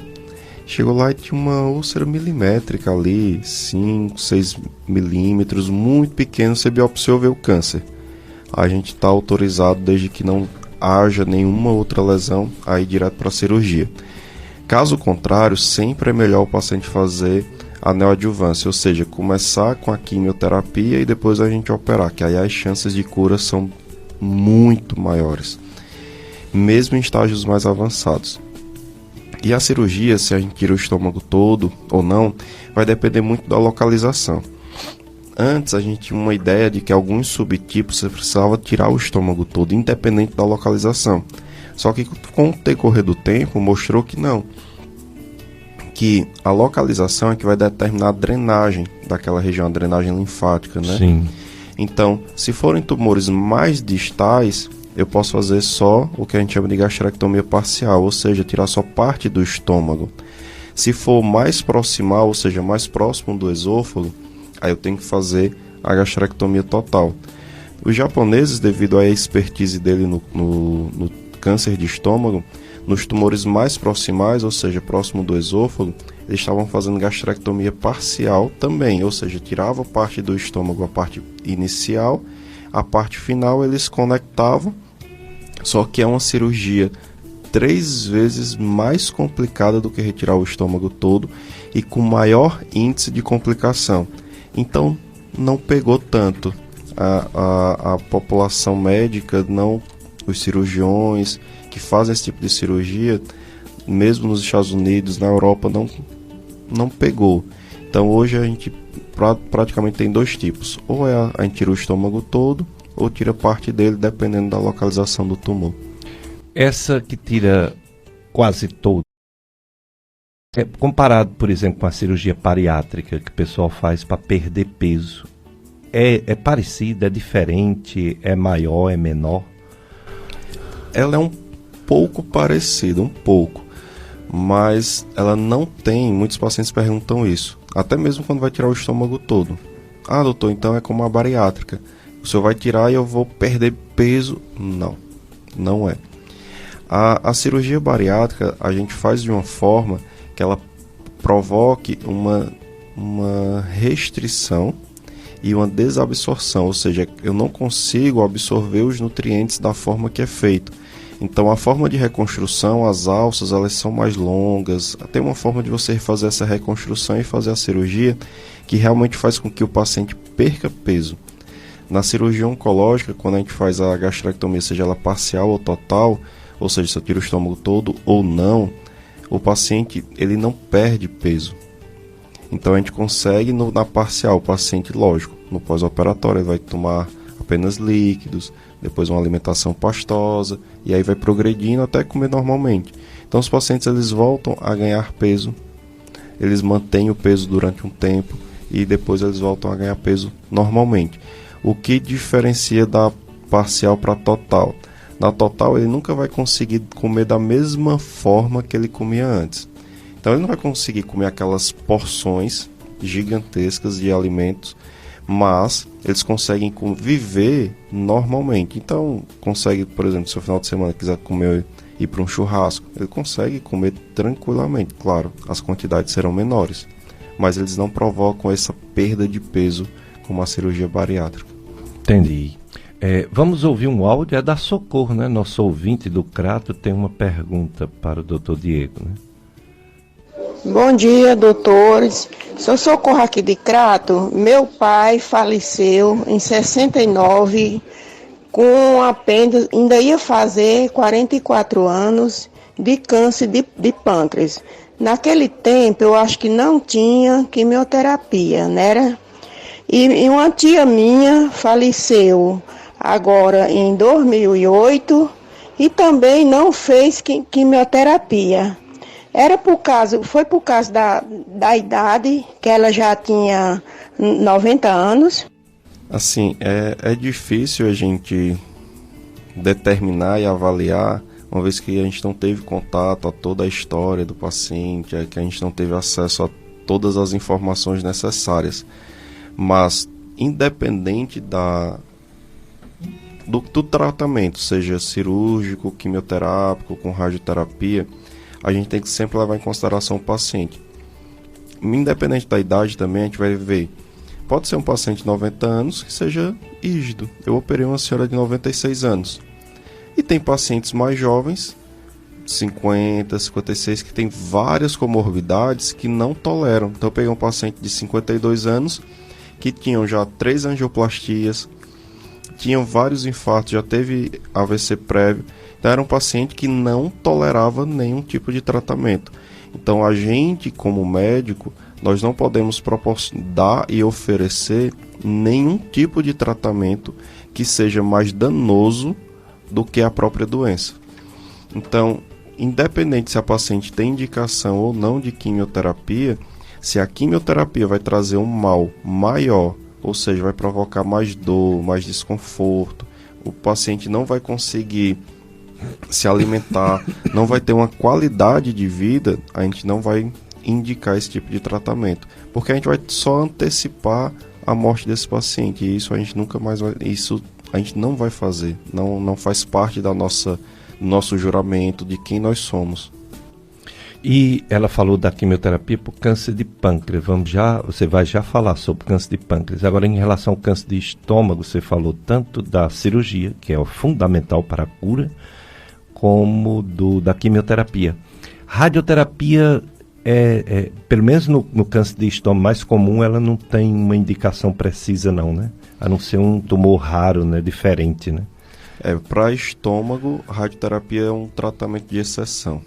chegou lá e tinha uma úlcera milimétrica ali, 5, 6 milímetros, muito pequeno, você biopsiou, vê o câncer. A gente está autorizado, desde que não haja nenhuma outra lesão, a ir direto para a cirurgia. Caso contrário, sempre é melhor o paciente fazer a neoadjuvância, ou seja, começar com a quimioterapia e depois a gente operar, que aí as chances de cura são muito maiores, mesmo em estágios mais avançados. E a cirurgia, se a gente tira o estômago todo ou não, vai depender muito da localização. Antes a gente tinha uma ideia de que alguns subtipos você precisava tirar o estômago todo, independente da localização. Só que com o decorrer do tempo mostrou que não. Que a localização é que vai determinar a drenagem daquela região, a drenagem linfática, né? Sim. Então, se forem tumores mais distais, eu posso fazer só o que a gente chama de gastrectomia parcial, ou seja, tirar só parte do estômago. Se for mais proximal, ou seja, mais próximo do esôfago, aí eu tenho que fazer a gastrectomia total. Os japoneses, devido à expertise dele no câncer de estômago, nos tumores mais proximais, ou seja, próximo do esôfago, eles estavam fazendo gastrectomia parcial também, ou seja, tirava parte do estômago, a parte inicial, a parte final eles conectavam, só que é uma cirurgia 3 vezes mais complicada do que retirar o estômago todo e com maior índice de complicação. Então, não pegou tanto a população médica, não os cirurgiões que fazem esse tipo de cirurgia, mesmo nos Estados Unidos, na Europa, não pegou. Então hoje a gente praticamente tem 2 tipos, ou a gente tira o estômago todo, ou tira parte dele, dependendo da localização do tumor. Essa que tira quase todo, comparado, por exemplo, com a cirurgia bariátrica que o pessoal faz para perder peso, é parecida, é diferente, é maior, é menor? Ela é um pouco parecida, um pouco, mas ela não tem, muitos pacientes perguntam isso, até mesmo quando vai tirar o estômago todo. Ah, doutor, então é como a bariátrica, o senhor vai tirar e eu vou perder peso? Não, não é. A cirurgia bariátrica a gente faz de uma forma que ela provoque uma restrição e uma desabsorção, ou seja, eu não consigo absorver os nutrientes da forma que é feito. Então a forma de reconstrução, as alças, elas são mais longas, tem uma forma de você fazer essa reconstrução e fazer a cirurgia que realmente faz com que o paciente perca peso. Na cirurgia oncológica, quando a gente faz a gastrectomia, seja ela parcial ou total, ou seja, se eu tiro o estômago todo ou não, o paciente ele não perde peso. Então a gente consegue na parcial, o paciente, lógico, no pós-operatório ele vai tomar apenas líquidos, depois uma alimentação pastosa, e aí vai progredindo até comer normalmente. Então os pacientes eles voltam a ganhar peso, eles mantêm o peso durante um tempo e depois eles voltam a ganhar peso normalmente. O que diferencia da parcial para total? Na total ele nunca vai conseguir comer da mesma forma que ele comia antes. Então ele não vai conseguir comer aquelas porções gigantescas de alimentos, mas eles conseguem viver normalmente. Então consegue, por exemplo, se no final de semana quiser ir para um churrasco, ele consegue comer tranquilamente. Claro, as quantidades serão menores, mas eles não provocam essa perda de peso como a cirurgia bariátrica. Entendi. Vamos ouvir um áudio, é da Socorro, né? Nosso ouvinte do Crato tem uma pergunta para o doutor Diego, né? Bom dia, doutores. Sou Socorro aqui de Crato. Meu pai faleceu em 69 com apenas, ainda ia fazer 44 anos de câncer de pâncreas. Naquele tempo eu acho que não tinha quimioterapia, né? E uma tia minha faleceu agora em 2008 e também não fez quimioterapia. Foi por causa da idade, que ela já tinha 90 anos. Assim, é difícil a gente determinar e avaliar, uma vez que a gente não teve contato a toda a história do paciente, que a gente não teve acesso a todas as informações necessárias. Mas, independente do tratamento, seja cirúrgico, quimioterápico, com radioterapia, a gente tem que sempre levar em consideração o paciente. Independente da idade também, a gente vai ver. Pode ser um paciente de 90 anos que seja rígido. Eu operei uma senhora de 96 anos. E tem pacientes mais jovens, 50, 56, que tem várias comorbidades que não toleram. Então eu peguei um paciente de 52 anos que tinham já 3 angioplastias, tinham vários infartos, já teve AVC prévio. Então era um paciente que não tolerava nenhum tipo de tratamento. Então a gente, como médico, nós não podemos dar e oferecer nenhum tipo de tratamento que seja mais danoso do que a própria doença. Então, independente se a paciente tem indicação ou não de quimioterapia, se a quimioterapia vai trazer um mal maior, ou seja, vai provocar mais dor, mais desconforto, o paciente não vai conseguir se alimentar, não vai ter uma qualidade de vida, a gente não vai indicar esse tipo de tratamento, porque a gente vai só antecipar a morte desse paciente, e isso a gente nunca mais vai, isso a gente não vai fazer, não faz parte do nosso juramento de quem nós somos. E ela falou da quimioterapia por câncer de pâncreas. Você vai já falar sobre câncer de pâncreas. Agora, em relação ao câncer de estômago, você falou tanto da cirurgia, que é o fundamental para a cura, como da quimioterapia. Radioterapia, pelo menos no câncer de estômago mais comum, ela não tem uma indicação precisa não, né? A não ser um tumor raro, né? Diferente, né? Para estômago, radioterapia é um tratamento de exceção.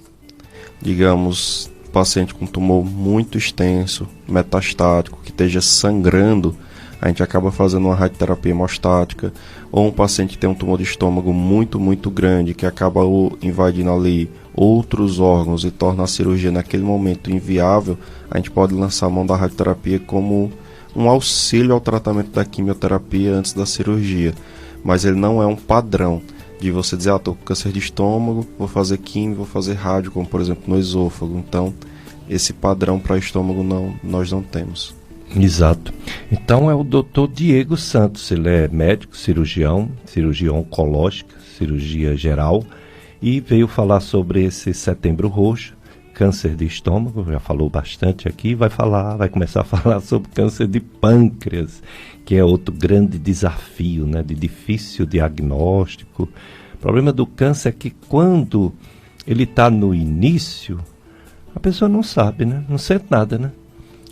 Digamos, paciente com tumor muito extenso, metastático, que esteja sangrando, a gente acaba fazendo uma radioterapia hemostática, ou um paciente que tem um tumor de estômago muito, muito grande, que acaba invadindo ali outros órgãos e torna a cirurgia naquele momento inviável, a gente pode lançar a mão da radioterapia como um auxílio ao tratamento da quimioterapia antes da cirurgia, mas ele não é um padrão de você dizer, estou com câncer de estômago, vou fazer quimio, vou fazer rádio, como por exemplo no esôfago. Então, esse padrão para estômago nós não temos. Exato. Então é o Dr. Diego Santos, ele é médico, cirurgião, cirurgia oncológica, cirurgia geral, e veio falar sobre esse Setembro Roxo, câncer de estômago, já falou bastante aqui, vai começar a falar sobre câncer de pâncreas, que é outro grande desafio, né, de difícil diagnóstico. O problema do câncer é que quando ele está no início, a pessoa não sabe, né, não sente nada, né?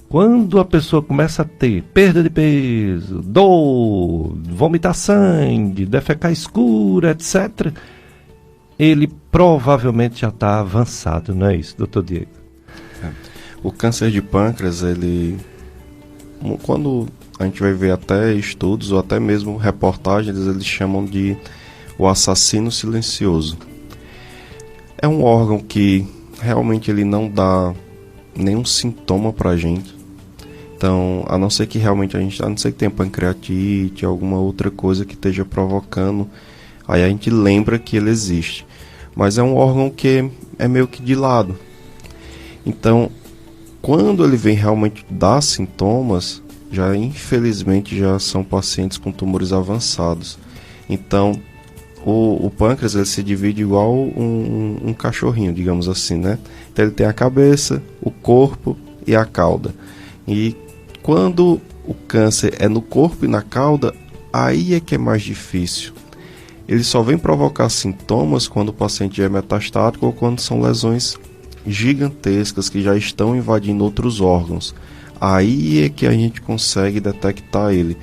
Quando a pessoa começa a ter perda de peso, dor, vomitar sangue, defecar escura, etc., ele provavelmente já está avançado, não é isso, doutor Diego? O câncer de pâncreas, quando a gente vai ver até estudos ou até mesmo reportagens, eles chamam de o assassino silencioso. É um órgão que realmente ele não dá nenhum sintoma pra gente. Então, a não ser que realmente a não ser que tenha pancreatite, alguma outra coisa que esteja provocando, aí a gente lembra que ele existe. Mas é um órgão que é meio que de lado. Então, quando ele vem realmente dar sintomas, infelizmente já são pacientes com tumores avançados. Então, o pâncreas ele se divide igual um cachorrinho, digamos assim, né? Então ele tem a cabeça, o corpo e a cauda. E quando o câncer é no corpo e na cauda, aí é que é mais difícil. Ele só vem provocar sintomas quando o paciente é metastático ou quando são lesões gigantescas que já estão invadindo outros órgãos. Aí é que a gente consegue detectar ele,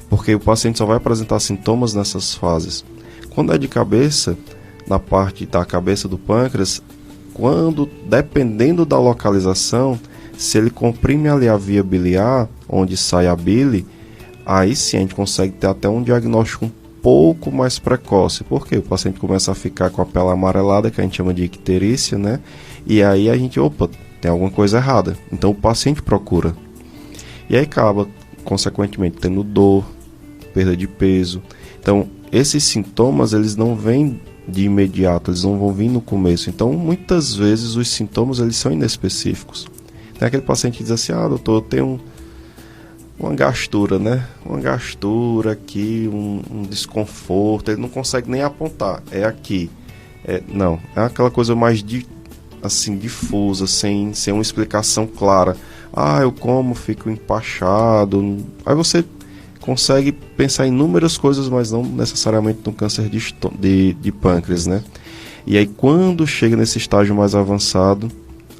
porque o paciente só vai apresentar sintomas nessas fases. Quando é de cabeça, na parte da cabeça do pâncreas, dependendo da localização, se ele comprime ali a via biliar, onde sai a bile, aí sim a gente consegue ter até um diagnóstico um pouco mais precoce, porque o paciente começa a ficar com a pele amarelada, que a gente chama de icterícia, né? E aí a gente, tem alguma coisa errada. Então o paciente procura. E aí acaba, consequentemente, tendo dor, perda de peso. Então, esses sintomas, eles não vêm de imediato, eles não vão vir no começo. Então, muitas vezes, os sintomas, eles são inespecíficos. Tem aquele paciente que diz assim, doutor, eu tenho uma gastura, né? Uma gastura aqui, um desconforto, ele não consegue nem apontar, é aqui. Não, é aquela coisa mais assim, difusa, sem uma explicação clara. Eu como, fico empachado. Aí você consegue pensar em inúmeras coisas, mas não necessariamente no câncer de pâncreas, né? E aí quando chega nesse estágio mais avançado,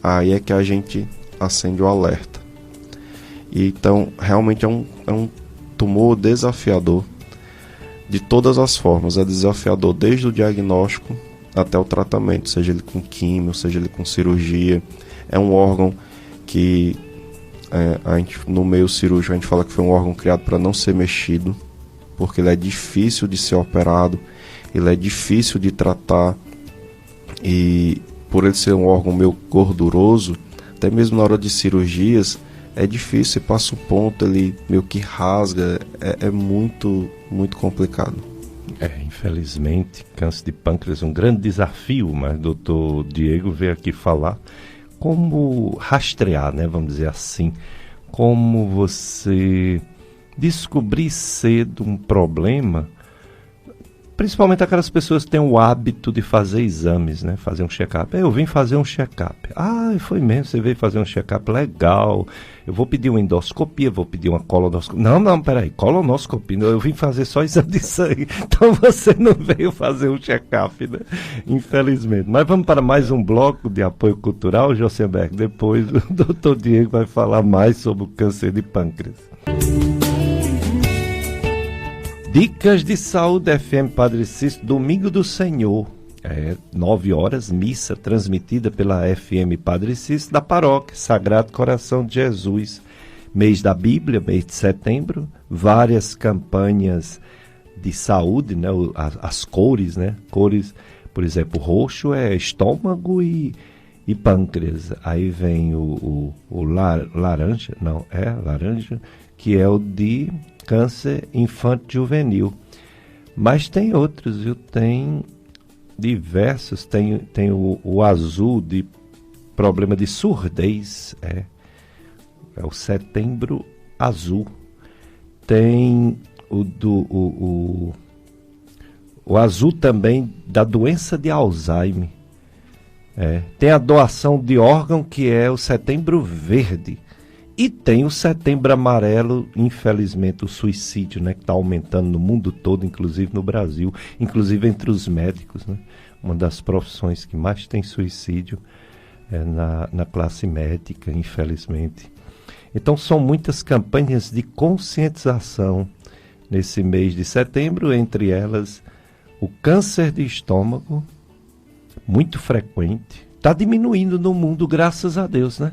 aí é que a gente acende o alerta. E então realmente é um tumor desafiador de todas as formas. É desafiador desde o diagnóstico até o tratamento, seja ele com químio, seja ele com cirurgia. É um órgão que no meio cirúrgico a gente fala que foi um órgão criado para não ser mexido, porque ele é difícil de ser operado, ele é difícil de tratar, e por ele ser um órgão meio gorduroso, até mesmo na hora de cirurgias é difícil, você passa o ponto, ele meio que rasga, é muito, muito complicado. Infelizmente, câncer de pâncreas é um grande desafio, mas o doutor Diego veio aqui falar como rastrear, né, vamos dizer assim, como você descobrir cedo um problema, principalmente aquelas pessoas que têm o hábito de fazer exames, né, fazer um check-up. Eu vim fazer um check-up. Foi mesmo, você veio fazer um check-up, legal. Eu vou pedir uma endoscopia, vou pedir uma colonoscopia. Não, peraí, colonoscopia, eu vim fazer só exame de sangue. Então você não veio fazer um check-up, né? Infelizmente. Mas vamos para mais um bloco de apoio cultural, Josenberg. Depois o doutor Diego vai falar mais sobre o câncer de pâncreas. Dicas de Saúde FM Padre Cícero, Domingo do Senhor, 9 horas, missa transmitida pela FM Padre Cícero da paróquia Sagrado Coração de Jesus. Mês da Bíblia, mês de setembro, várias campanhas de saúde, né? As cores, né? Cores, por exemplo, roxo é estômago e pâncreas. Aí vem o laranja, que é o de câncer infanto-juvenil. Mas tem outros, viu? Tem diversos. Tem o azul de problema de surdez. É o setembro azul. Tem o azul também da doença de Alzheimer. Tem a doação de órgão, que é o setembro verde. E tem o setembro amarelo, infelizmente, o suicídio, né, que está aumentando no mundo todo, inclusive no Brasil, inclusive entre os médicos, né? Uma das profissões que mais tem suicídio na classe médica, infelizmente. Então são muitas campanhas de conscientização nesse mês de setembro, entre elas o câncer de estômago, muito frequente, está diminuindo no mundo, graças a Deus, né?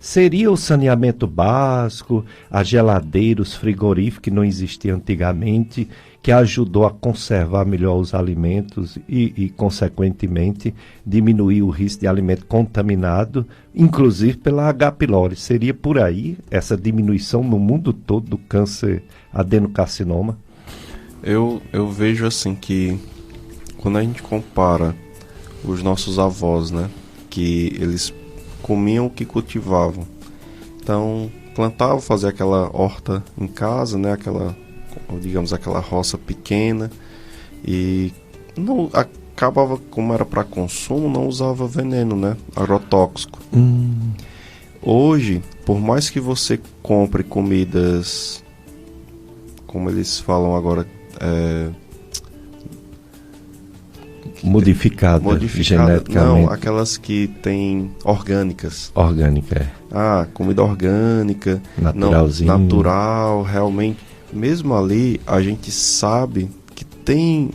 Seria o saneamento básico, a geladeira, os frigoríficos que não existiam antigamente, que ajudou a conservar melhor os alimentos e consequentemente, diminuir o risco de alimento contaminado, inclusive pela H. pylori. Seria por aí essa diminuição no mundo todo do câncer adenocarcinoma? Eu vejo assim que quando a gente compara os nossos avós, né, que eles comiam o que cultivavam. Então, plantavam, faziam aquela horta em casa, né? Aquela roça pequena, e não acabava, como era para consumo, não usava veneno, né? Agrotóxico. Hoje, por mais que você compre comidas como eles falam agora, modificada geneticamente. Não, aquelas que tem orgânicas. Orgânica, comida orgânica, naturalzinho. Natural, realmente. Mesmo ali, a gente sabe que tem,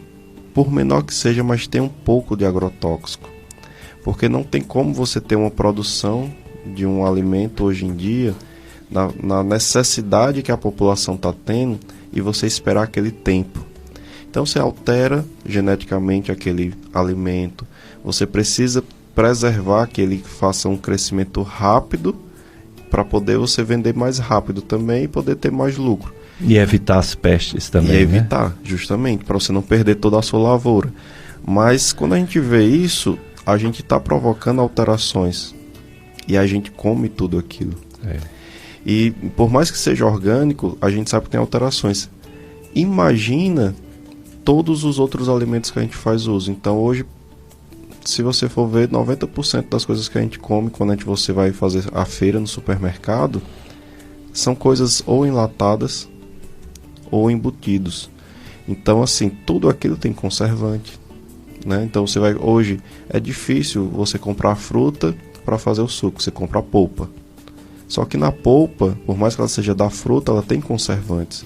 por menor que seja, mas tem um pouco de agrotóxico. Porque não tem como você ter uma produção de um alimento hoje em dia, na necessidade que a população está tendo, e você esperar aquele tempo. Então você altera geneticamente aquele alimento, você precisa preservar que ele faça um crescimento rápido para poder você vender mais rápido também e poder ter mais lucro. E evitar as pestes também, E evitar, justamente, para você não perder toda a sua lavoura. Mas quando a gente vê isso, a gente está provocando alterações e a gente come tudo aquilo. E por mais que seja orgânico, a gente sabe que tem alterações. Imagina todos os outros alimentos que a gente faz uso. Então hoje, se você for ver, 90% das coisas que a gente come quando você vai fazer a feira no supermercado são coisas ou enlatadas ou embutidos. Então assim, tudo aquilo tem conservante, né? Então você vai, hoje é difícil você comprar fruta para fazer o suco, você compra a polpa. Só que na polpa, por mais que ela seja da fruta, ela tem conservantes.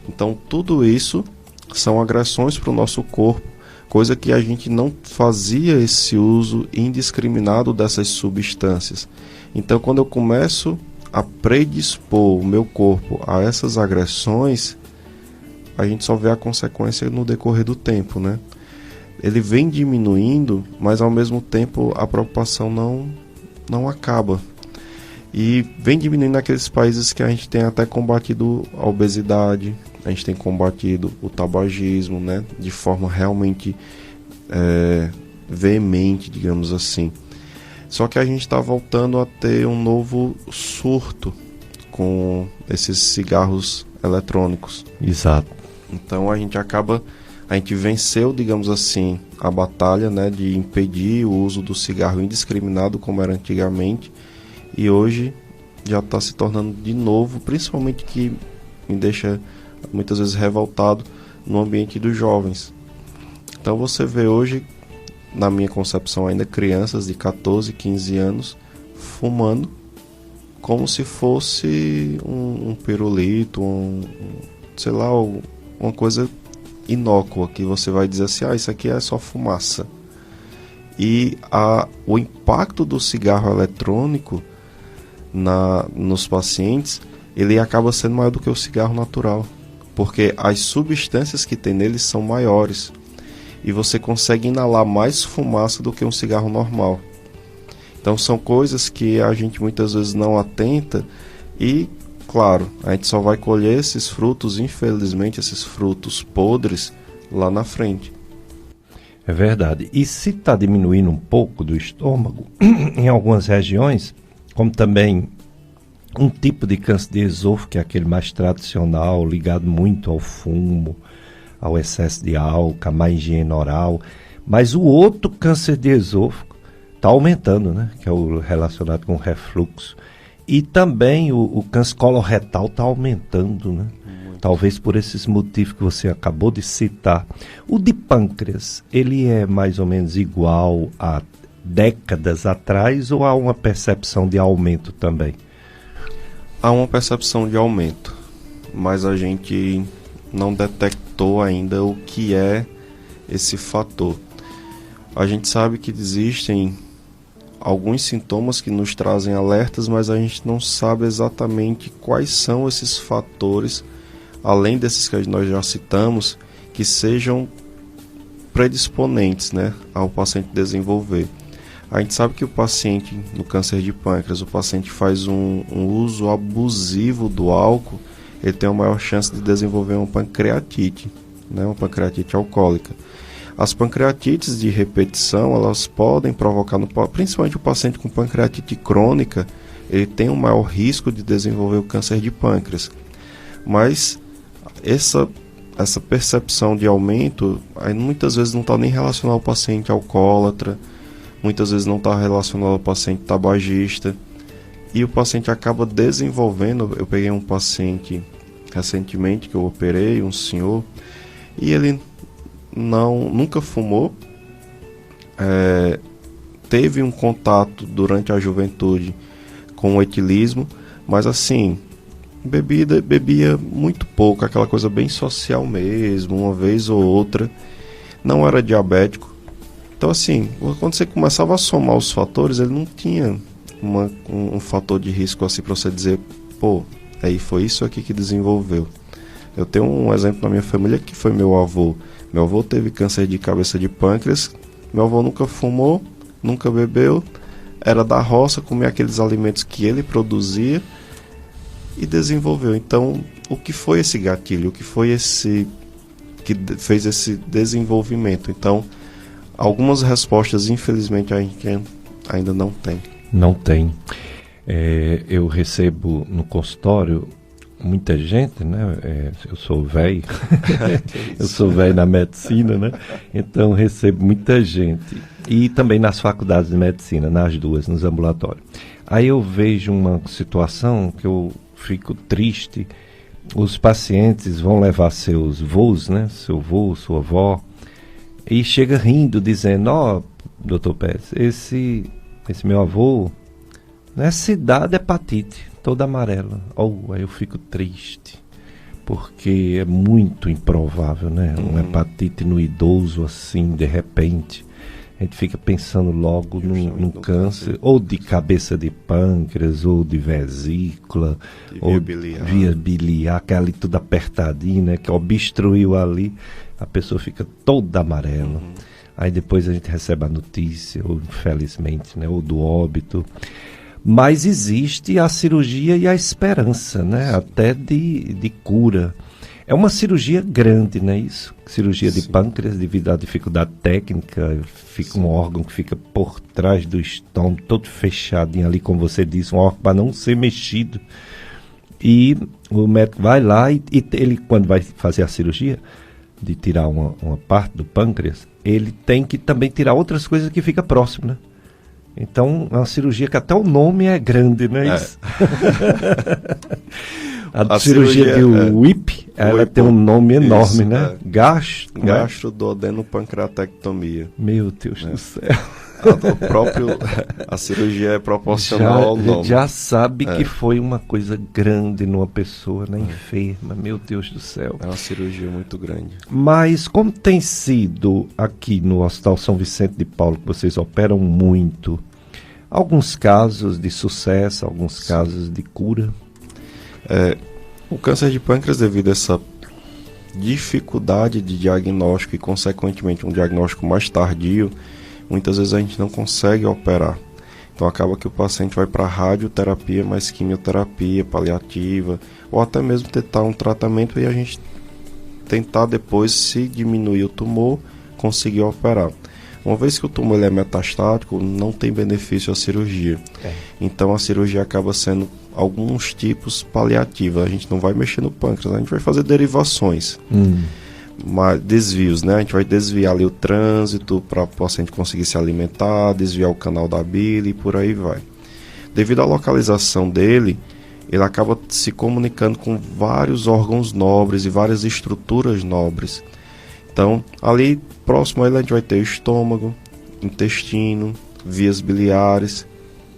Então tudo isso são agressões para o nosso corpo, coisa que a gente não fazia esse uso indiscriminado dessas substâncias. Então quando eu começo a predispor o meu corpo a essas agressões, a gente só vê a consequência no decorrer do tempo, né? Ele vem diminuindo, mas ao mesmo tempo a preocupação não acaba. E vem diminuindo naqueles países que a gente tem até combatido a obesidade, a gente tem combatido o tabagismo, né, de forma realmente veemente, digamos assim. Só que a gente está voltando a ter um novo surto com esses cigarros eletrônicos. Exato. Então a gente venceu, digamos assim, a batalha, né, de impedir o uso do cigarro indiscriminado como era antigamente, e hoje já está se tornando de novo, principalmente que me deixa muitas vezes revoltado, no ambiente dos jovens. Então você vê hoje, na minha concepção ainda, crianças de 14, 15 anos fumando como se fosse um pirulito, sei lá, uma coisa inócua, que você vai dizer assim, isso aqui é só fumaça. E o impacto do cigarro eletrônico nos pacientes, ele acaba sendo maior do que o cigarro natural, porque as substâncias que tem nele são maiores e você consegue inalar mais fumaça do que um cigarro normal. Então são coisas que a gente muitas vezes não atenta e, claro, a gente só vai colher esses frutos, infelizmente, esses frutos podres lá na frente. É verdade. E se está diminuindo um pouco do estômago, em algumas regiões, como também um tipo de câncer de esôfago, que é aquele mais tradicional, ligado muito ao fumo, ao excesso de álcool, a má higiene oral, mas o outro câncer de esôfago está aumentando, né? Que é o relacionado com o refluxo. E também o câncer coloretal está aumentando, né? Talvez por esses motivos que você acabou de citar. O de pâncreas, ele é mais ou menos igual a décadas atrás ou há uma percepção de aumento também? Há uma percepção de aumento, mas a gente não detectou ainda o que é esse fator. A gente sabe que existem alguns sintomas que nos trazem alertas, mas a gente não sabe exatamente quais são esses fatores, além desses que nós já citamos, que sejam predisponentes, né, ao paciente desenvolver. A gente sabe que o paciente, no câncer de pâncreas, o paciente faz um uso abusivo do álcool, ele tem uma maior chance de desenvolver uma pancreatite, né, uma pancreatite alcoólica. As pancreatites de repetição, elas podem provocar, principalmente o paciente com pancreatite crônica, ele tem um maior risco de desenvolver o câncer de pâncreas. Mas essa percepção de aumento, aí muitas vezes não está nem relacionado ao paciente alcoólatra, muitas vezes não está relacionado ao paciente tabagista, e o paciente acaba desenvolvendo. Eu peguei um paciente recentemente que eu operei, um senhor, e ele nunca fumou, teve um contato durante a juventude com o etilismo, mas assim, bebia muito pouco, aquela coisa bem social mesmo, uma vez ou outra, não era diabético. Então assim, quando você começava a somar os fatores, ele não tinha um fator de risco assim para você dizer, pô, aí foi isso aqui que desenvolveu. Eu tenho um exemplo na minha família que foi meu avô. Meu avô teve câncer de cabeça de pâncreas, meu avô nunca fumou, nunca bebeu, era da roça, comia aqueles alimentos que ele produzia e desenvolveu. Então, o que foi esse gatilho? O que foi esse que fez esse desenvolvimento? Então, algumas respostas, infelizmente, a gente ainda não tem. Não tem. Eu recebo no consultório muita gente, né? Eu sou velho, eu sou velho na medicina, né? Então recebo muita gente. E também nas faculdades de medicina, nas duas, nos ambulatórios. Aí eu vejo uma situação que eu fico triste. Os pacientes vão levar seus vós, né? Seu vô, sua avó, e chega rindo, dizendo, doutor Pérez, esse meu avô, nessa idade, hepatite, toda amarela. Aí eu fico triste, porque é muito improvável, né? Uma hepatite no idoso, assim, de repente. A gente fica pensando logo num câncer, ou de cabeça de pâncreas, ou de vesícula, ou via biliar, que é ali tudo apertadinho, né? Que obstruiu ali, a pessoa fica toda amarela. Aí depois a gente recebe a notícia, ou infelizmente, né? Ou do óbito. Mas existe a cirurgia e a esperança, né? Até de cura. É uma cirurgia grande, não é isso? Cirurgia de pâncreas, devido à dificuldade técnica, fica um órgão que fica por trás do estômago, todo fechadinho ali, como você disse, um órgão para não ser mexido. E o médico vai lá e ele, quando vai fazer a cirurgia, de tirar uma parte do pâncreas, ele tem que também tirar outras coisas que fica próximo, né? Então, é uma cirurgia que até o nome é grande, não é isso? A cirurgia de WIP, ela tem um nome enorme, isso, né? Gastroduodenopancreatectomia. Meu Deus do céu. A cirurgia é proporcional ao nome. Já sabe que foi uma coisa grande numa pessoa, né? Enferma, meu Deus do céu. É uma cirurgia muito grande. Mas como tem sido aqui no Hospital São Vicente de Paulo, que vocês operam muito, alguns casos de sucesso, alguns casos de cura? O câncer de pâncreas, devido a essa dificuldade de diagnóstico e, consequentemente, um diagnóstico mais tardio, muitas vezes a gente não consegue operar. Então acaba que o paciente vai para radioterapia, mais quimioterapia paliativa, ou até mesmo tentar um tratamento e a gente tentar depois, se diminuir o tumor, conseguir operar. Uma vez que o tumor ele é metastático, não tem benefício a cirurgia. Então a cirurgia acaba sendo alguns tipos paliativa. A gente não vai mexer no pâncreas, a gente vai fazer derivações. Desvios, né? A gente vai desviar ali o trânsito para o paciente conseguir se alimentar, desviar o canal da bile e por aí vai. Devido à localização dele, ele acaba se comunicando com vários órgãos nobres e várias estruturas nobres. Então, ali próximo a ele a gente vai ter o estômago, intestino, vias biliares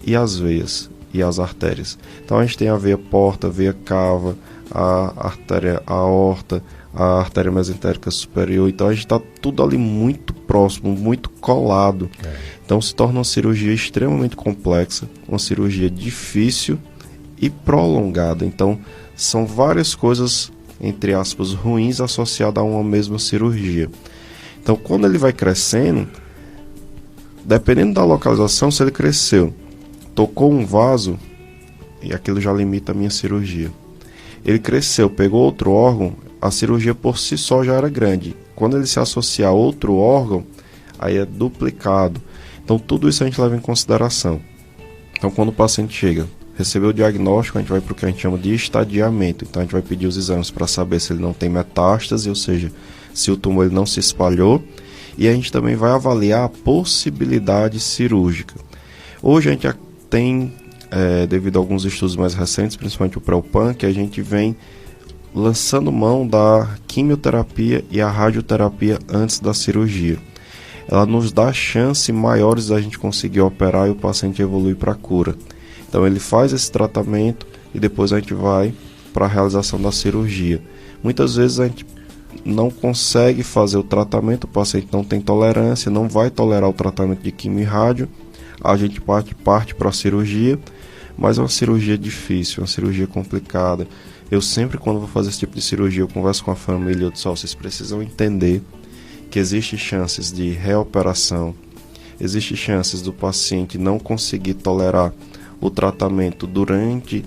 e as veias e as artérias. Então a gente tem a veia porta, a veia cava, a artéria aorta, a artéria mesentérica superior. Então a gente está tudo ali muito próximo, muito colado. Então se torna uma cirurgia extremamente complexa, uma cirurgia difícil e prolongada. Então são várias coisas, entre aspas, ruins associadas a uma mesma cirurgia. Então quando ele vai crescendo, dependendo da localização, se ele cresceu, tocou um vaso, e aquilo já limita a minha cirurgia. Ele cresceu, pegou outro órgão, a cirurgia por si só já era grande. Quando ele se associa a outro órgão, aí é duplicado. Então tudo isso a gente leva em consideração. Então quando o paciente chega, recebeu o diagnóstico, a gente vai para o que a gente chama de estadiamento. Então a gente vai pedir os exames para saber se ele não tem metástase, ou seja, se o tumor ele não se espalhou. E a gente também vai avaliar a possibilidade cirúrgica. Hoje a gente tem, devido a alguns estudos mais recentes, principalmente o PREOPAN, que a gente vem lançando mão da quimioterapia e a radioterapia antes da cirurgia. Ela nos dá chances maiores da gente conseguir operar e o paciente evoluir para a cura. Então ele faz esse tratamento e depois a gente vai para a realização da cirurgia. Muitas vezes a gente não consegue fazer o tratamento, o paciente não tem tolerância, não vai tolerar o tratamento de quimio e rádio, a gente parte para a cirurgia, mas é uma cirurgia difícil, uma cirurgia complicada. Eu sempre, quando vou fazer esse tipo de cirurgia, eu converso com a família, eu digo, vocês precisam entender que existem chances de reoperação, existem chances do paciente não conseguir tolerar o tratamento durante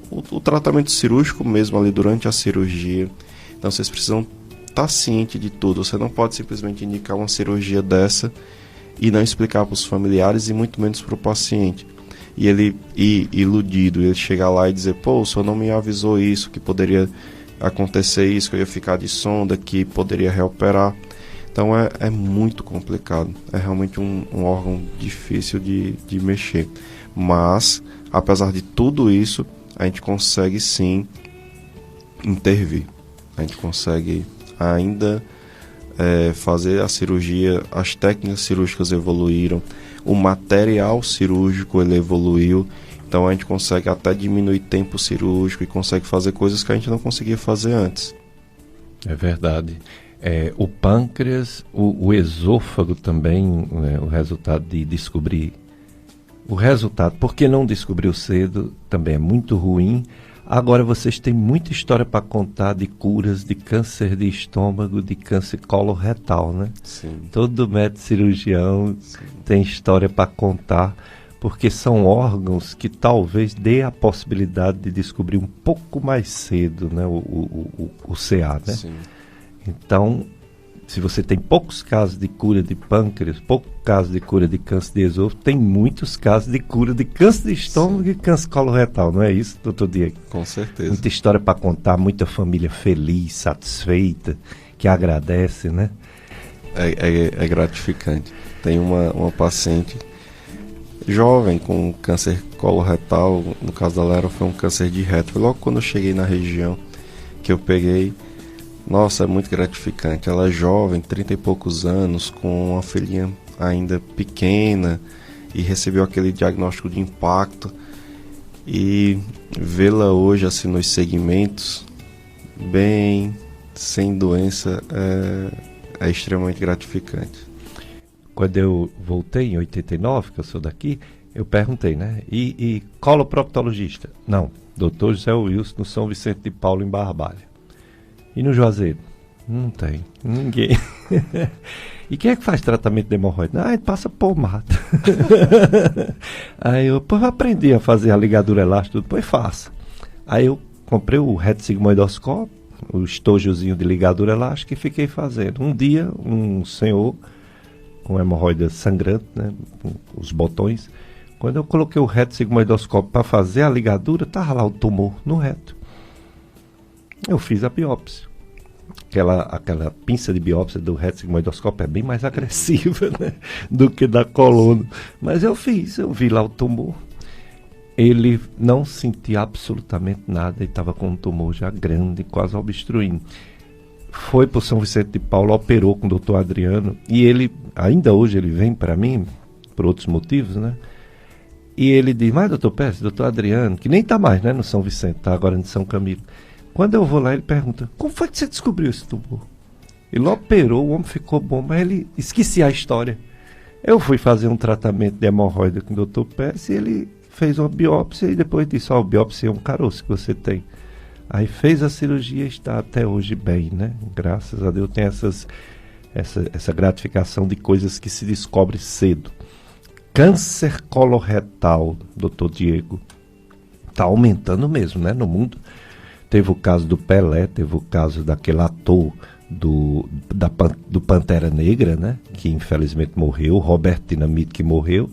o tratamento cirúrgico mesmo ali durante a cirurgia. Então vocês precisam estar cientes de tudo. Você não pode simplesmente indicar uma cirurgia dessa e não explicar para os familiares e muito menos para o paciente. E ele ir iludido, ele chegar lá e dizer, pô, o senhor não me avisou isso, que poderia acontecer isso, que eu ia ficar de sonda, que poderia reoperar. Então é muito complicado, é realmente um órgão difícil de mexer. Mas, apesar de tudo isso, a gente consegue sim intervir. A gente consegue ainda fazer a cirurgia, as técnicas cirúrgicas evoluíram, o material cirúrgico ele evoluiu, então a gente consegue até diminuir tempo cirúrgico e consegue fazer coisas que a gente não conseguia fazer antes. É verdade. O pâncreas, o esôfago também, né, o resultado de descobrir o resultado, porque não descobriu cedo, também é muito ruim. Agora vocês têm muita história para contar de curas de câncer de estômago, de câncer coloretal, né? Sim. Todo médico cirurgião tem história para contar, porque são órgãos que talvez dê a possibilidade de descobrir um pouco mais cedo, né, o CA, né? Sim. Então, se você tem poucos casos de cura de pâncreas, poucos casos de cura de câncer de esôfago, tem muitos casos de cura de câncer de estômago Sim. e câncer coloretal, não é isso, doutor Diego? Com certeza. Muita história para contar, muita família feliz, satisfeita, que agradece, né? É gratificante. Tem uma paciente jovem com câncer coloretal, no caso dela era foi um câncer de reto. Foi logo quando eu cheguei na região que eu peguei. Nossa, é muito gratificante. Ela é jovem, 30 e poucos anos, com uma filhinha ainda pequena e recebeu aquele diagnóstico de impacto. E vê-la hoje assim nos segmentos, bem, sem doença, é extremamente gratificante. Quando eu voltei em 89, que eu sou daqui, eu perguntei, né? E coloproctologista? Não, doutor José Wilson, no São Vicente de Paulo, em Barbalha. E no Juazeiro? Não tem, ninguém. E quem é que faz tratamento de hemorroida? Ah, ele passa pomada. Aí eu aprendi a fazer a ligadura elástica, depois faça. Aí eu comprei o retsigmoidoscópio, o estojozinho de ligadura elástica e fiquei fazendo. Um dia, um senhor com hemorroida sangrante, né, com os botões, quando eu coloquei o retsigmoidoscópio para fazer a ligadura, estava lá o tumor no reto. Eu fiz a biópsia. Aquela pinça de biópsia do retsigmoidoscópio é bem mais agressiva, né, do que da coluna. Mas eu vi lá o tumor. Ele não sentia absolutamente nada, ele estava com um tumor já grande, quase obstruindo. Foi para o São Vicente de Paulo, operou com o doutor Adriano, e ele, ainda hoje ele vem para mim, por outros motivos, né? E ele diz, mas doutor Pérez, doutor Adriano, que nem está mais, né, no São Vicente, está agora em São Camilo. Quando eu vou lá, ele pergunta, como foi que você descobriu esse tumor? Ele operou, o homem ficou bom, mas ele esquecia a história. Eu fui fazer um tratamento de hemorroida com o doutor Pérez e ele fez uma biópsia e depois disse, a biópsia é um caroço que você tem. Aí fez a cirurgia e está até hoje bem, né? Graças a Deus tem essa gratificação de coisas que se descobre cedo. Câncer coloretal, doutor Diego, está aumentando mesmo, né, no mundo. Teve o caso do Pelé, teve o caso daquele ator do Pantera Negra, né, que infelizmente morreu, o Robert Dinamite que morreu,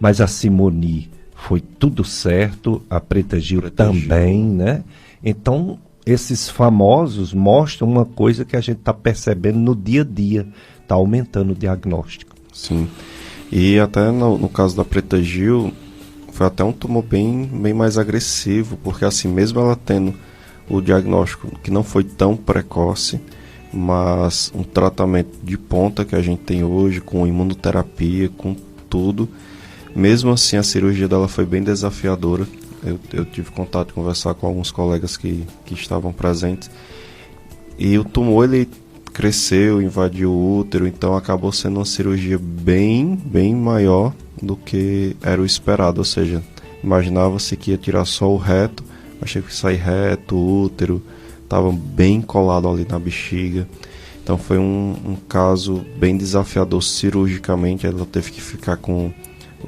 mas a Simone foi tudo certo, a Preta Gil também, né? Então, esses famosos mostram uma coisa que a gente está percebendo no dia a dia, está aumentando o diagnóstico. Sim, e até no caso da Preta Gil, foi até um tumor bem mais agressivo, porque assim, mesmo ela tendo o diagnóstico que não foi tão precoce, mas um tratamento de ponta que a gente tem hoje, com imunoterapia, com tudo. Mesmo assim, a cirurgia dela foi bem desafiadora. Eu tive contato de conversar com alguns colegas que estavam presentes. E o tumor, ele cresceu, invadiu o útero, então acabou sendo uma cirurgia bem maior do que era o esperado. Ou seja, imaginava-se que ia tirar só o reto, achei que ia sair reto, o útero estava bem colado ali na bexiga. Então foi um caso bem desafiador cirurgicamente. Ela teve que ficar com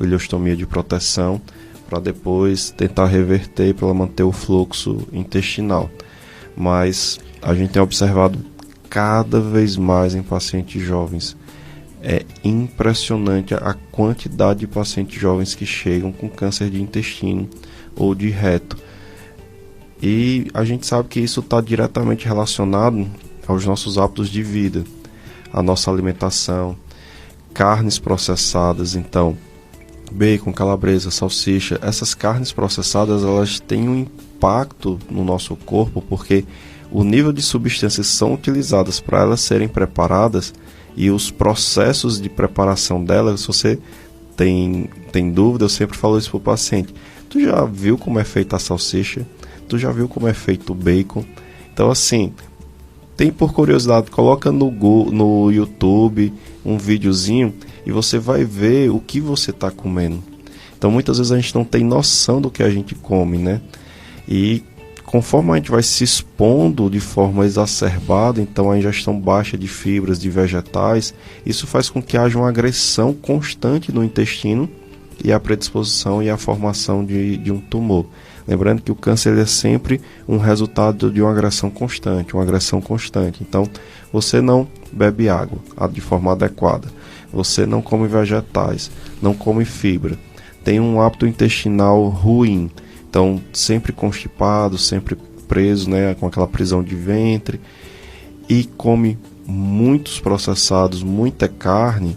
ileostomia de proteção para depois tentar reverter para ela manter o fluxo intestinal. Mas a gente tem observado cada vez mais em pacientes jovens. É impressionante a quantidade de pacientes jovens que chegam com câncer de intestino ou de reto. E a gente sabe que isso está diretamente relacionado aos nossos hábitos de vida, a nossa alimentação, carnes processadas. Então, bacon, calabresa, salsicha, essas carnes processadas, elas têm um impacto no nosso corpo, porque o nível de substâncias que são utilizadas para elas serem preparadas e os processos de preparação delas, se você tem dúvida, eu sempre falo isso para o paciente. Tu já viu como é feita a salsicha? Tu já viu como é feito o bacon? Então, assim, tem por curiosidade, coloca no YouTube um videozinho e você vai ver o que você está comendo. Então, muitas vezes a gente não tem noção do que a gente come, né? E conforme a gente vai se expondo de forma exacerbada, então a ingestão baixa de fibras, de vegetais, isso faz com que haja uma agressão constante no intestino e a predisposição e a formação de um tumor. Lembrando que o câncer ele é sempre um resultado de uma agressão constante, Então, você não bebe água de forma adequada, você não come vegetais, não come fibra, tem um hábito intestinal ruim, então sempre constipado, sempre preso, né, com aquela prisão de ventre, e come muitos processados, muita carne.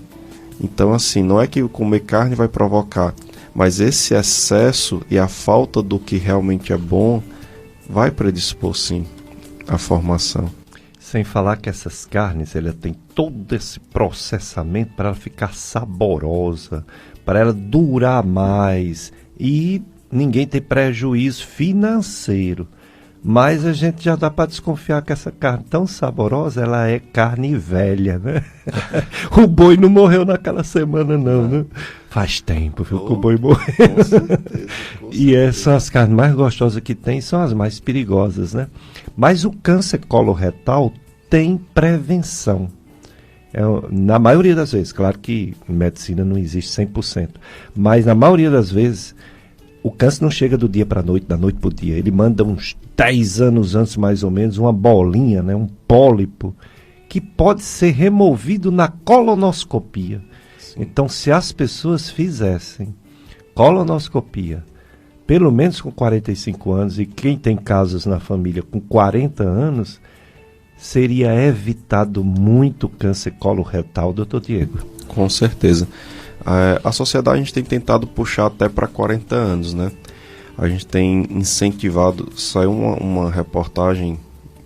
Então, assim, não é que comer carne vai provocar, mas esse excesso e a falta do que realmente é bom vai predispor, sim, à formação. Sem falar que essas carnes, ela tem todo esse processamento para ela ficar saborosa, para ela durar mais e ninguém ter prejuízo financeiro. Mas a gente já dá para desconfiar que essa carne tão saborosa, ela é carne velha, né? O boi não morreu naquela semana não, né? Faz tempo, viu, que o boi morreu. Com certeza. E essas são as carnes mais gostosas que tem, são as mais perigosas, né? Mas o câncer coloretal tem prevenção. Na maioria das vezes, claro que em medicina não existe 100%, mas na maioria das vezes o câncer não chega do dia para a noite, da noite para o dia. Ele manda uns 10 anos antes, mais ou menos, uma bolinha, né, um pólipo, que pode ser removido na colonoscopia. Sim. Então, se as pessoas fizessem colonoscopia, pelo menos com 45 anos, e quem tem casos na família com 40 anos, seria evitado muito câncer coloretal, doutor Diego. Com certeza. A sociedade a gente tem tentado puxar até para 40 anos, né? A gente tem incentivado, saiu uma reportagem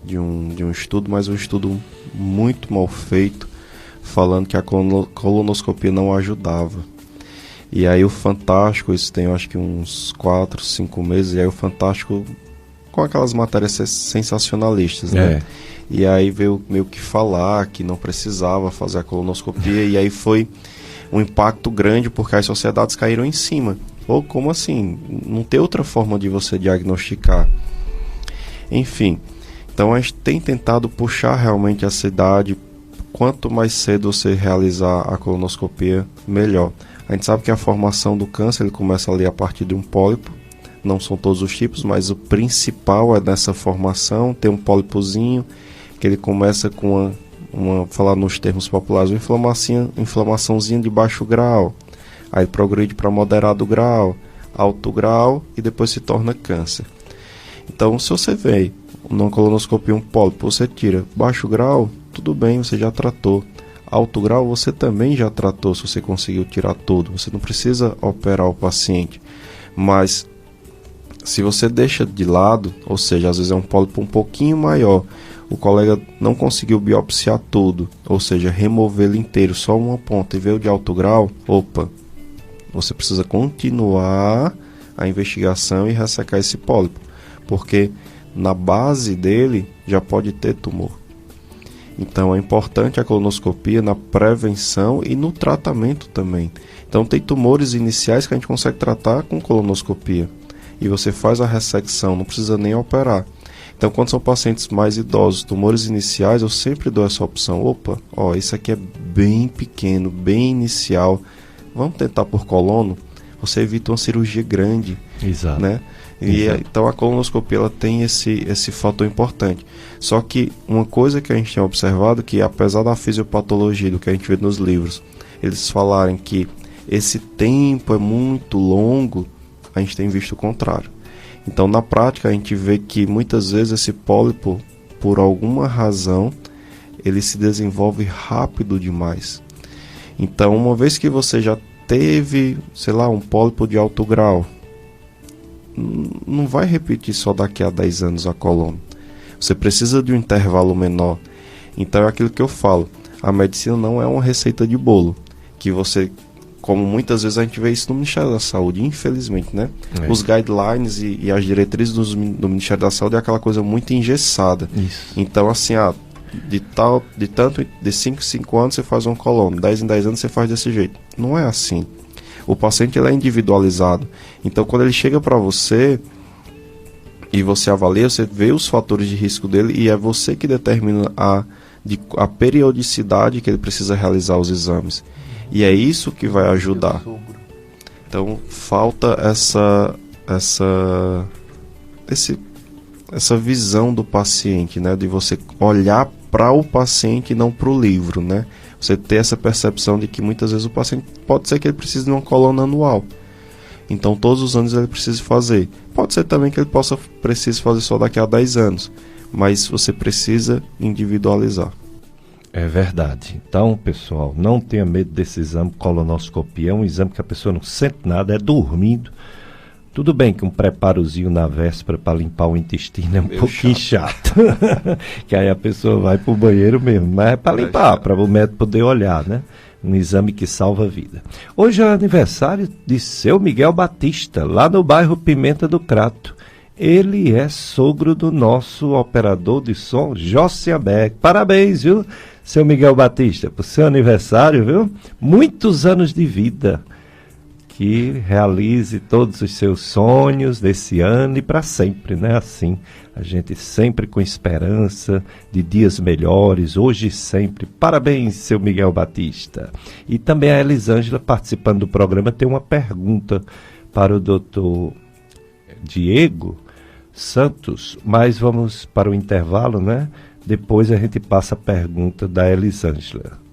de um estudo, mas um estudo muito mal feito, falando que a colonoscopia não ajudava. E aí o Fantástico, isso tem eu acho que uns 4, 5 meses, e aí o Fantástico com aquelas matérias sensacionalistas, né? E aí veio meio que falar que não precisava fazer a colonoscopia, e aí foi um impacto grande porque as sociedades caíram em cima. Ou como assim? Não tem outra forma de você diagnosticar. Enfim, então a gente tem tentado puxar realmente essa idade. Quanto mais cedo você realizar a colonoscopia, melhor. A gente sabe que a formação do câncer ele começa ali a partir de um pólipo. Não são todos os tipos, mas o principal é nessa formação. Tem um pólipozinho que ele começa com falar nos termos populares, uma inflamaçãozinha de baixo grau, aí progride para moderado grau, alto grau e depois se torna câncer. Então, se você vê numa colonoscopia um pólipo, você tira baixo grau, tudo bem, você já tratou. Alto grau, você também já tratou, se você conseguiu tirar tudo. Você não precisa operar o paciente. Mas Se você deixa de lado, ou seja, às vezes é um pólipo um pouquinho maior, o colega não conseguiu biopsiar tudo, ou seja, remover ele inteiro, só uma ponta, e veio de alto grau, opa, você precisa continuar a investigação e ressecar esse pólipo, porque na base dele já pode ter tumor. Então é importante a colonoscopia na prevenção e no tratamento também. Então tem tumores iniciais que a gente consegue tratar com colonoscopia. E você faz a ressecção, não precisa nem operar. Então quando são pacientes mais idosos, tumores iniciais, eu sempre dou essa opção. Opa, ó, esse aqui é bem pequeno, bem inicial. Vamos tentar por colono? Você evita uma cirurgia grande. Exato. Né? Então a colonoscopia ela tem esse fator importante. Só que uma coisa que a gente tem observado, que apesar da fisiopatologia, do que a gente vê nos livros, eles falarem que esse tempo é muito longo, a gente tem visto o contrário. Então na prática a gente vê que muitas vezes esse pólipo, por alguma razão, ele se desenvolve rápido demais. Então uma vez que você já teve, sei lá, um pólipo de alto grau, não vai repetir só daqui a 10 anos a coluna. Você precisa de um intervalo menor. Então é aquilo que eu falo, a medicina não é uma receita de bolo, que você, como muitas vezes a gente vê isso no Ministério da Saúde, infelizmente, né? Os guidelines e as diretrizes do Ministério da Saúde é aquela coisa muito engessada. Isso. Então assim, de 5 em 5 anos você faz um coluna, 10 em 10 anos você faz desse jeito. Não é assim. O paciente ele é individualizado. Então, quando ele chega para você e você avalia, você vê os fatores de risco dele e é você que determina a periodicidade que ele precisa realizar os exames. E é isso que vai ajudar. Então, falta essa visão do paciente, né? De você olhar para o paciente e não para o livro, né? Você ter essa percepção de que muitas vezes o paciente pode ser que ele precise de uma coluna anual. Então todos os anos ele precisa fazer. Pode ser também que ele precise fazer só daqui a 10 anos. Mas você precisa individualizar. É verdade. Então, pessoal, não tenha medo desse exame colonoscopia. É um exame que a pessoa não sente nada, é dormindo. Tudo bem que um preparozinho na véspera para limpar o intestino é um pouquinho chato. Que aí a pessoa vai para o banheiro mesmo. Mas é para limpar, para o médico poder olhar, né? Um exame que salva a vida. Hoje é aniversário de seu Miguel Batista, lá no bairro Pimenta do Crato. Ele é sogro do nosso operador de som, Jócia Beck. Parabéns, viu, seu Miguel Batista, por seu aniversário, viu? Muitos anos de vida. Que realize todos os seus sonhos desse ano e para sempre, né? Assim, a gente sempre com esperança de dias melhores, hoje e sempre. Parabéns, seu Miguel Batista. E também a Elisângela, participando do programa, tem uma pergunta para o doutor Diego Santos, mas vamos para o intervalo, né? Depois a gente passa a pergunta da Elisângela.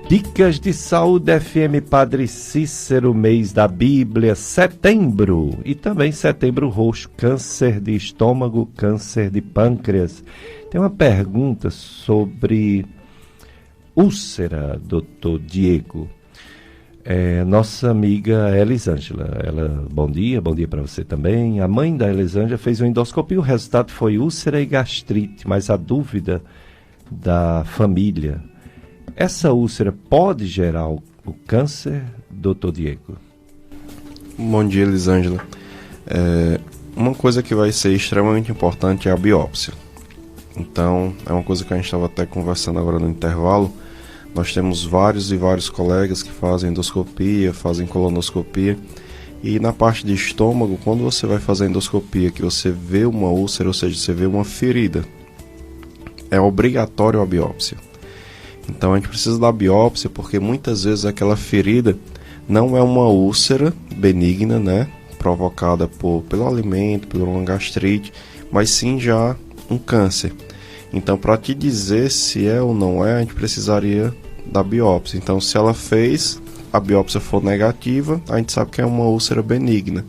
Dicas de Saúde FM Padre Cícero, mês da Bíblia, setembro. E também setembro roxo, câncer de estômago, câncer de pâncreas. Tem uma pergunta sobre úlcera, doutor Diego. Nossa amiga Elisângela. Bom dia para você também. A mãe da Elisângela fez uma endoscopia, o resultado foi úlcera e gastrite, mas a dúvida da família... Essa úlcera pode gerar o câncer, doutor Diego? Bom dia, Elisângela. Uma coisa que vai ser extremamente importante é a biópsia. Então, é uma coisa que a gente estava até conversando agora no intervalo. Nós temos vários e vários colegas que fazem endoscopia, fazem colonoscopia. E na parte de estômago, quando você vai fazer endoscopia, que você vê uma úlcera, ou seja, você vê uma ferida, é obrigatório a biópsia. Então a gente precisa da biópsia porque muitas vezes aquela ferida não é uma úlcera benigna, né, provocada pelo alimento, por uma gastrite, mas sim já um câncer. Então para te dizer se é ou não é, a gente precisaria da biópsia. Então se ela fez, a biópsia for negativa, a gente sabe que é uma úlcera benigna.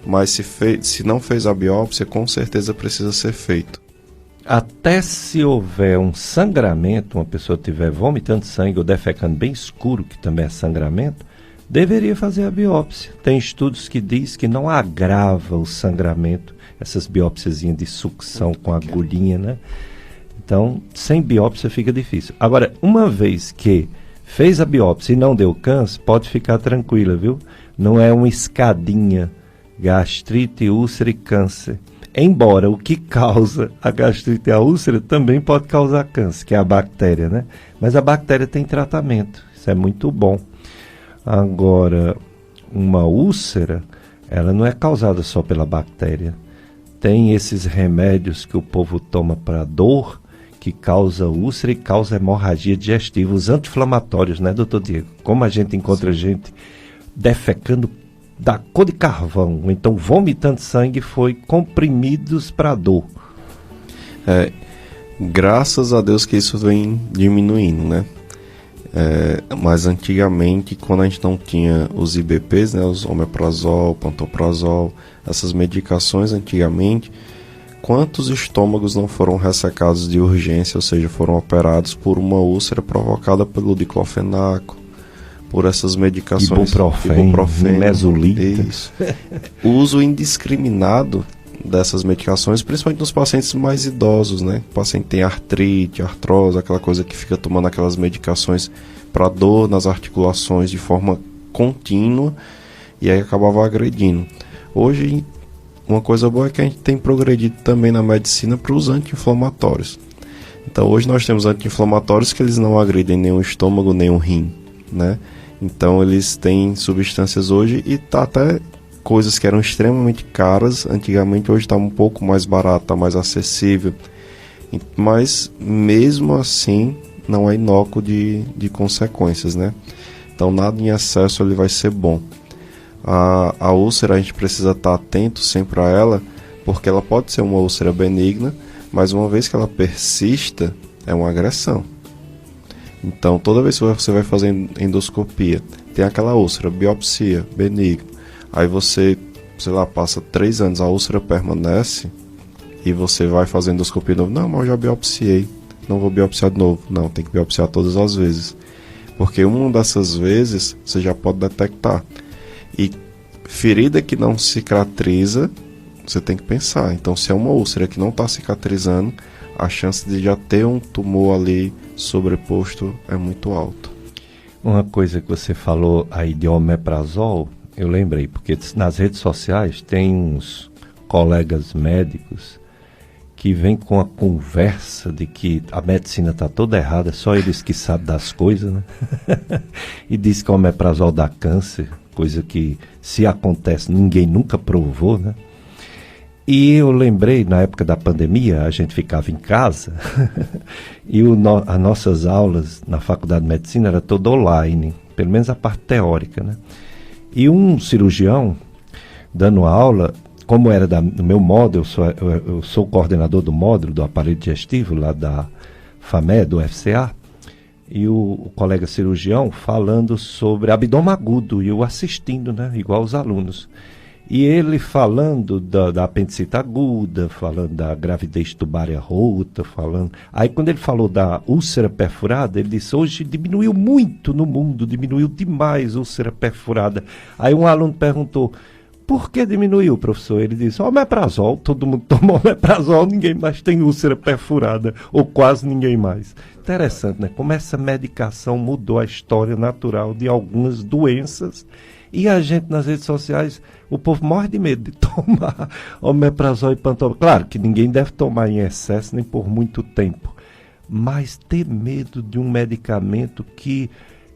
Mas se não fez a biópsia, com certeza precisa ser feito. Até se houver um sangramento, uma pessoa estiver vomitando sangue ou defecando bem escuro, que também é sangramento, deveria fazer a biópsia. Tem estudos que diz que não agrava o sangramento, essas biópsiazinhas de sucção com agulhinha, né? Então, sem biópsia fica difícil. Agora, uma vez que fez a biópsia e não deu câncer, pode ficar tranquila, viu? Não é uma escadinha, gastrite, úlcera e câncer. Embora o que causa a gastrite e a úlcera também pode causar câncer, que é a bactéria, né? Mas a bactéria tem tratamento, isso é muito bom. Agora, uma úlcera, ela não é causada só pela bactéria. Tem esses remédios que o povo toma para dor, que causa úlcera e causa hemorragia digestiva, os anti-inflamatórios, né, doutor Diego? Como a gente encontra gente defecando da cor de carvão, ou então vomitando sangue, foi comprimidos para dor. Graças a Deus que isso vem diminuindo, né? Mas antigamente, quando a gente não tinha os IBPs, né, os omeprazol, pantoprazol, essas medicações antigamente, quantos estômagos não foram ressecados de urgência, ou seja, foram operados por uma úlcera provocada pelo diclofenaco, por essas medicações, ibuprofeno, mesolita. Isso. O uso indiscriminado dessas medicações, principalmente nos pacientes mais idosos, né? O paciente tem artrite, artrose, aquela coisa que fica tomando aquelas medicações para dor nas articulações de forma contínua e aí acabava agredindo. Hoje, uma coisa boa é que a gente tem progredido também na medicina para os anti-inflamatórios. Então, hoje nós temos anti-inflamatórios que eles não agredem nem o estômago, nem o rim, né? Então, eles têm substâncias hoje e tá até coisas que eram extremamente caras, antigamente hoje está um pouco mais barato, está mais acessível, mas mesmo assim não é inócuo de consequências, né? Então nada em excesso ele vai ser bom. A úlcera a gente precisa estar atento sempre a ela, porque ela pode ser uma úlcera benigna, mas uma vez que ela persista, é uma agressão. Então toda vez que você vai fazer endoscopia, tem aquela úlcera, biopsia, benigna, aí você, sei lá, passa 3 anos, a úlcera permanece e você vai fazer endoscopia de novo. Não, mas eu já biopsiei, não vou biopsiar de novo. Não, tem que biopsiar todas as vezes. Porque uma dessas vezes você já pode detectar. E ferida que não cicatriza, você tem que pensar. Então, se é uma úlcera que não está cicatrizando, a chance de já ter um tumor ali sobreposto é muito alta. Uma coisa que você falou aí de omeprazol, eu lembrei, porque nas redes sociais tem uns colegas médicos que vêm com a conversa de que a medicina está toda errada, só eles que sabem das coisas, né? E diz que o omeprazol dá câncer, coisa que, se acontece, ninguém nunca provou, né? E eu lembrei, na época da pandemia, a gente ficava em casa e as nossas aulas na Faculdade de Medicina era toda online, pelo menos a parte teórica, né? E um cirurgião, dando aula, como era do meu módulo, eu sou coordenador do módulo do aparelho digestivo, lá da FAME, do FCA, e o colega cirurgião falando sobre abdômen agudo, e eu assistindo, né, igual os alunos. E ele falando da apendicite aguda, falando da gravidez tubária rota, falando... Aí quando ele falou da úlcera perfurada, ele disse, hoje diminuiu muito no mundo, diminuiu demais a úlcera perfurada. Aí um aluno perguntou, por que diminuiu, professor? Ele disse, omeprazol, todo mundo toma omeprazol, ninguém mais tem úlcera perfurada, ou quase ninguém mais. Interessante, né? Como essa medicação mudou a história natural de algumas doenças. E a gente nas redes sociais, o povo morre de medo de tomar omeprazol e pantoprazol. Claro que ninguém deve tomar em excesso nem por muito tempo, mas ter medo de um medicamento que,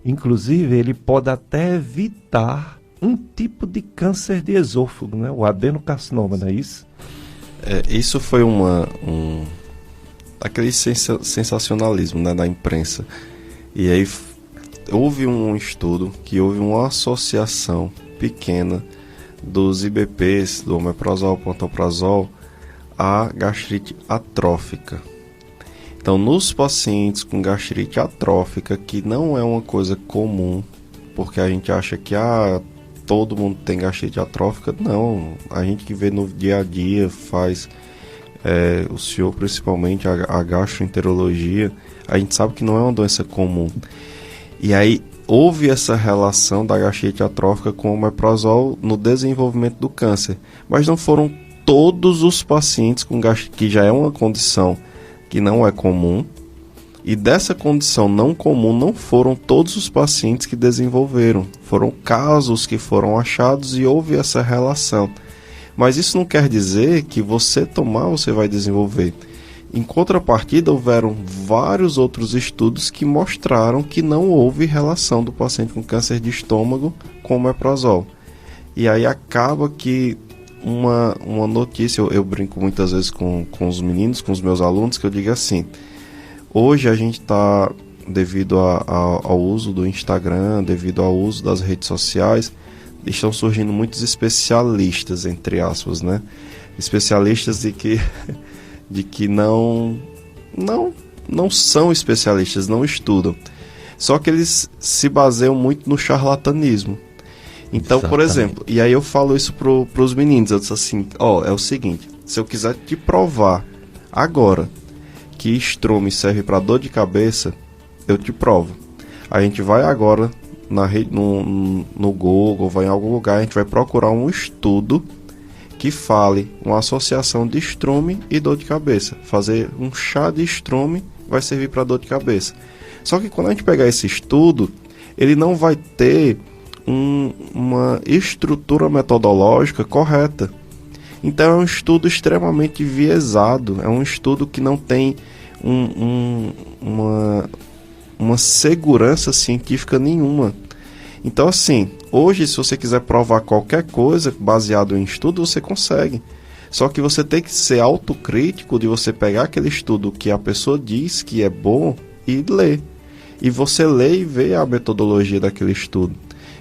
inclusive, ele pode até evitar um tipo de câncer de esôfago, né? O adenocarcinoma, não é isso? Isso foi aquele sensacionalismo, né, da imprensa. E aí houve um estudo que houve uma associação pequena dos IBPs, do omeprazol, pantoprazol, à gastrite atrófica. Então, nos pacientes com gastrite atrófica, que não é uma coisa comum, porque a gente acha que todo mundo tem gastrite atrófica, não. A gente que vê no dia a dia, faz, o senhor principalmente, a gastroenterologia, a gente sabe que não é uma doença comum. E aí, houve essa relação da gastrite atrófica com o omeprazol no desenvolvimento do câncer, mas não foram todos os pacientes com gastrite, que já é uma condição que não é comum, e dessa condição não comum não foram todos os pacientes que desenvolveram, foram casos que foram achados e houve essa relação. Mas isso não quer dizer que você tomar, você vai desenvolver. Em contrapartida, houveram vários outros estudos que mostraram que não houve relação do paciente com câncer de estômago com o omeprazol. E aí acaba que uma notícia, eu brinco muitas vezes com os meninos, com os meus alunos, que eu digo assim: hoje a gente está, devido ao uso do Instagram, devido ao uso das redes sociais, estão surgindo muitos especialistas, entre aspas, né? Especialistas de que não são especialistas, não estudam. Só que eles se baseiam muito no charlatanismo. Então, Exatamente. Por exemplo, e aí eu falo isso pros meninos, eu disse assim, é o seguinte, se eu quiser te provar agora que estrume serve para dor de cabeça, eu te provo. A gente vai agora no Google, vai em algum lugar, a gente vai procurar um estudo que fale uma associação de estrume e dor de cabeça. Fazer um chá de estrume vai servir para dor de cabeça. Só que quando a gente pegar esse estudo, ele não vai ter uma estrutura metodológica correta. Então é um estudo extremamente viesado, é um estudo que não tem uma segurança científica nenhuma. Então, assim, hoje, se você quiser provar qualquer coisa baseado em estudo, você consegue. Só que você tem que ser autocrítico de você pegar aquele estudo que a pessoa diz que é bom e ler. E você lê e vê a metodologia daquele estudo.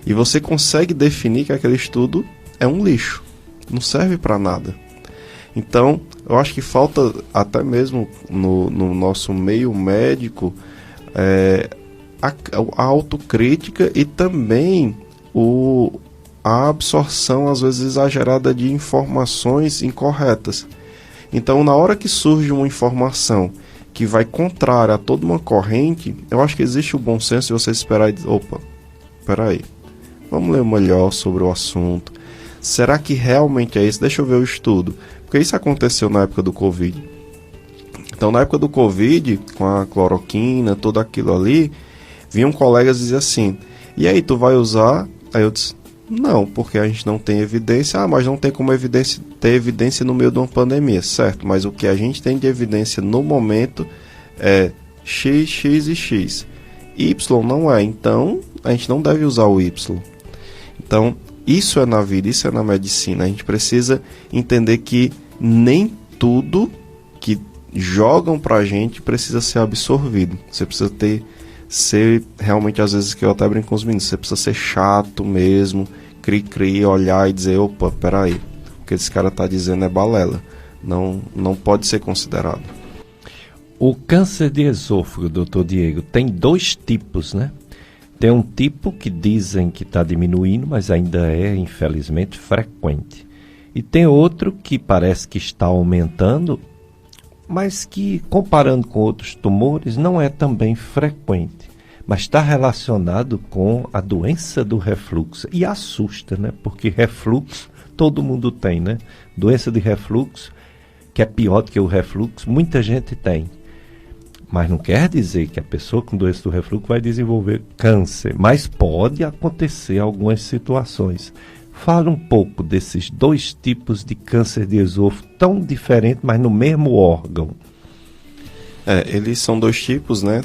E você consegue definir que aquele estudo é um lixo. Não serve para nada. Então, eu acho que falta, até mesmo no nosso meio médico, a autocrítica e também a absorção, às vezes exagerada, de informações incorretas. Então, na hora que surge uma informação que vai contrária a toda uma corrente, eu acho que existe o bom senso de você esperar e dizer, opa, peraí, vamos ler melhor sobre o assunto. Será que realmente é isso? Deixa eu ver o estudo. Porque isso aconteceu na época do Covid. Então, na época do Covid, com a cloroquina, tudo aquilo ali, vinham colegas dizer assim, e aí, tu vai usar? Aí eu disse, não, porque a gente não tem evidência. Mas não tem como ter evidência no meio de uma pandemia, certo? Mas o que a gente tem de evidência no momento é X, X e X. Y não é, então a gente não deve usar o Y. Então, isso é na vida, isso é na medicina. A gente precisa entender que nem tudo que jogam pra gente precisa ser absorvido. Você precisa ser realmente, às vezes, que eu até brinco com os meninos, você precisa ser chato mesmo, cri-cri, olhar e dizer, opa, peraí, o que esse cara tá dizendo é balela. Não pode ser considerado. O câncer de esôfago, doutor Diego, tem 2 tipos, né? Tem um tipo que dizem que está diminuindo, mas ainda é, infelizmente, frequente. E tem outro que parece que está aumentando, mas que, comparando com outros tumores, não é também frequente. Mas está relacionado com a doença do refluxo. E assusta, né? Porque refluxo todo mundo tem, né? Doença de refluxo, que é pior do que o refluxo, muita gente tem. Mas não quer dizer que a pessoa com doença do refluxo vai desenvolver câncer. Mas pode acontecer algumas situações. Fala um pouco desses 2 tipos de câncer de esôfago, tão diferentes, mas no mesmo órgão. Eles são 2 tipos, né?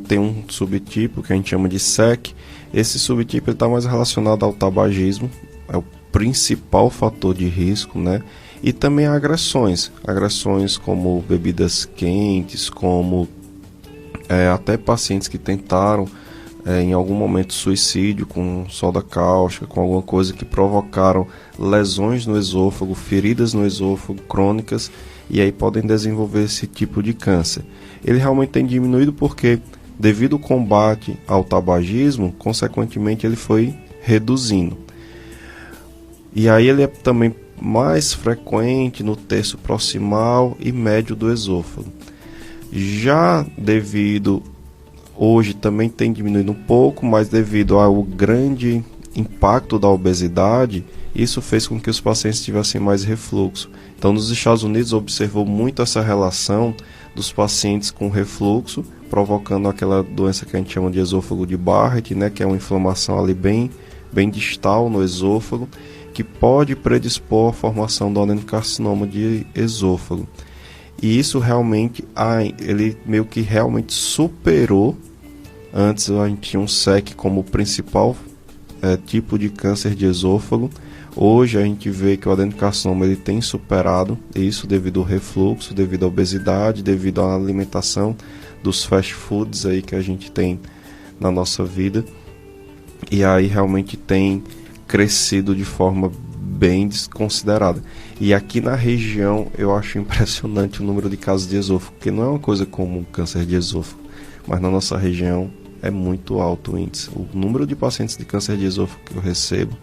Tem um subtipo que a gente chama de SEC. Esse subtipo está mais relacionado ao tabagismo, é o principal fator de risco, né? E também agressões como bebidas quentes, como até pacientes que tentaram em algum momento suicídio com soda cáustica, com alguma coisa que provocaram lesões no esôfago, feridas no esôfago crônicas, e aí podem desenvolver esse tipo de câncer. Ele realmente tem diminuído porque, devido ao combate ao tabagismo, consequentemente ele foi reduzindo. E aí ele é também mais frequente no terço proximal e médio do esôfago. Já devido hoje também tem diminuído um pouco, mas devido ao grande impacto da obesidade, isso fez com que os pacientes tivessem mais refluxo. Então, nos Estados Unidos, observou muito essa relação dos pacientes com refluxo, provocando aquela doença que a gente chama de esôfago de Barrett, né, que é uma inflamação ali bem distal no esôfago, que pode predispor à formação do adenocarcinoma de esôfago. E isso realmente, ele meio que realmente superou. Antes a gente tinha um SEC como principal tipo de câncer de esôfago. Hoje a gente vê que o adenocarcinoma ele tem superado isso devido ao refluxo, devido à obesidade, devido à alimentação dos fast foods aí que a gente tem na nossa vida. E aí realmente tem crescido de forma bem desconsiderada. E aqui na região eu acho impressionante o número de casos de esôfago, porque não é uma coisa comum câncer de esôfago, mas na nossa região é muito alto o índice. O número de pacientes de câncer de esôfago que eu recebo,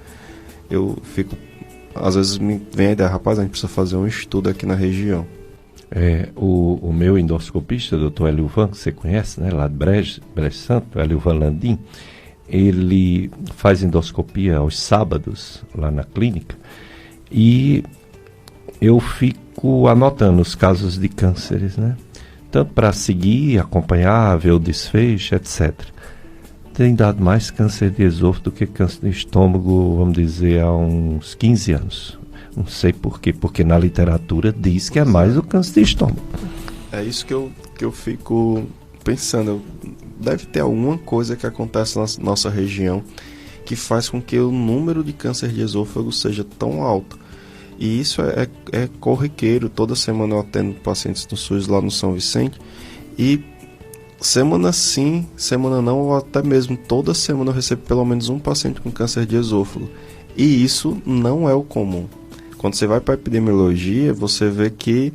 eu fico, às vezes me vem a ideia, rapaz, a gente precisa fazer um estudo aqui na região. O meu endoscopista, Dr. Eliuvan, que você conhece, né, lá de Brejo Santo, Eliuvan Landim, ele faz endoscopia aos sábados lá na clínica e eu fico anotando os casos de cânceres, né? Tanto para seguir, acompanhar, ver o desfecho, etc. Tem dado mais câncer de esôfago do que câncer de estômago, vamos dizer, há uns 15 anos. Não sei por quê, porque na literatura diz que é mais o câncer de estômago. É isso que eu fico pensando. Deve ter alguma coisa que acontece na nossa região que faz com que o número de câncer de esôfago seja tão alto. E isso é corriqueiro. Toda semana eu atendo pacientes no SUS lá no São Vicente. E semana sim, semana não, ou até mesmo toda semana eu recebo pelo menos um paciente com câncer de esôfago. E isso não é o comum. Quando você vai para a epidemiologia, você vê que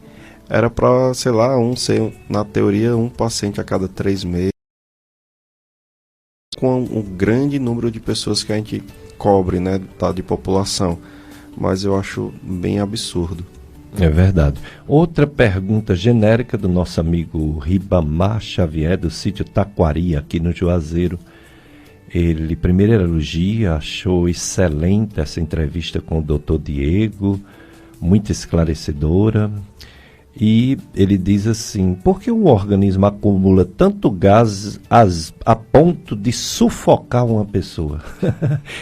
era para, sei lá, na teoria, um paciente a cada 3 meses. Com um grande número de pessoas que a gente cobre, né, de população. Mas eu acho bem absurdo. É verdade. Outra pergunta genérica do nosso amigo Ribamar Xavier, do sítio Taquari, aqui no Juazeiro. Ele primeiro elogia, achou excelente essa entrevista com o Dr. Diego, muito esclarecedora. E ele diz assim: por que o organismo acumula tanto gás a ponto de sufocar uma pessoa?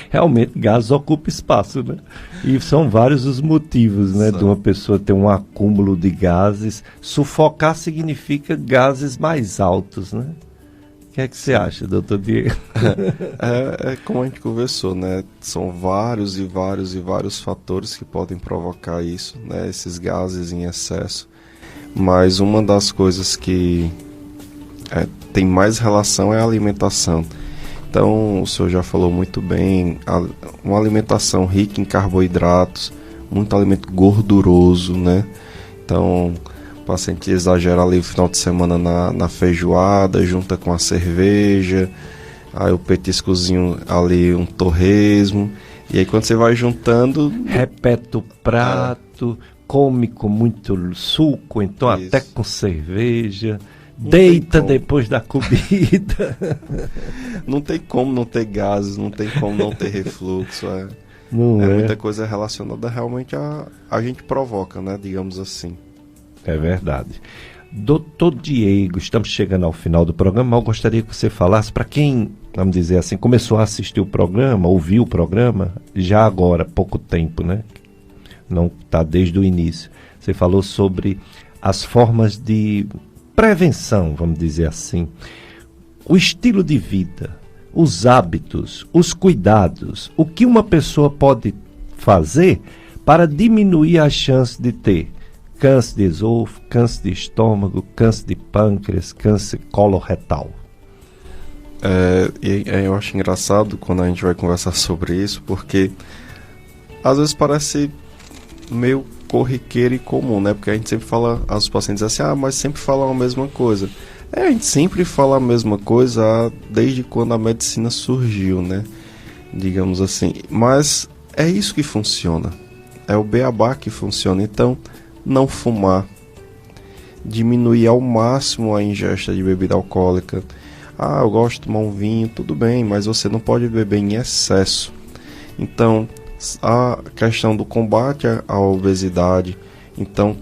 Realmente, gás ocupa espaço, né? E são vários os motivos, né, de uma pessoa ter um acúmulo de gases. Sufocar significa gases mais altos, né? O que é que você acha, doutor Diego? É como a gente conversou, né? São vários fatores que podem provocar isso, né? Esses gases em excesso. Mas uma das coisas que tem mais relação é a alimentação. Então, o senhor já falou muito bem, uma alimentação rica em carboidratos, muito alimento gorduroso, né? Então, o paciente exagera ali no final de semana na feijoada, junta com a cerveja, aí o petiscozinho ali, um torresmo, e aí quando você vai juntando... Repete o prato... come com muito suco, então isso. Até com cerveja, não deita depois da comida. Não tem como não ter gases, não tem como não ter refluxo. Muita coisa relacionada realmente a gente provoca, né? Digamos assim. É verdade. Doutor Diego, estamos chegando ao final do programa, mas eu gostaria que você falasse para quem, vamos dizer assim, começou a assistir o programa, ouviu o programa, já agora, há pouco tempo, né? Não está desde o início. Você falou sobre as formas de prevenção, vamos dizer assim. O estilo de vida, os hábitos, os cuidados. O que uma pessoa pode fazer para diminuir a chance de ter câncer de esôfago, câncer de estômago, câncer de pâncreas, câncer coloretal? Eu acho engraçado quando a gente vai conversar sobre isso, porque às vezes parece meio corriqueiro e comum, né? Porque a gente sempre fala, os pacientes dizem assim, mas sempre falam a mesma coisa. A gente sempre fala a mesma coisa desde quando a medicina surgiu, né? Digamos assim. Mas é isso que funciona. É o beabá que funciona. Então, não fumar. Diminuir ao máximo a ingesta de bebida alcoólica. Ah, eu gosto de tomar um vinho, tudo bem, mas você não pode beber em excesso. Então, a questão do combate à obesidade, então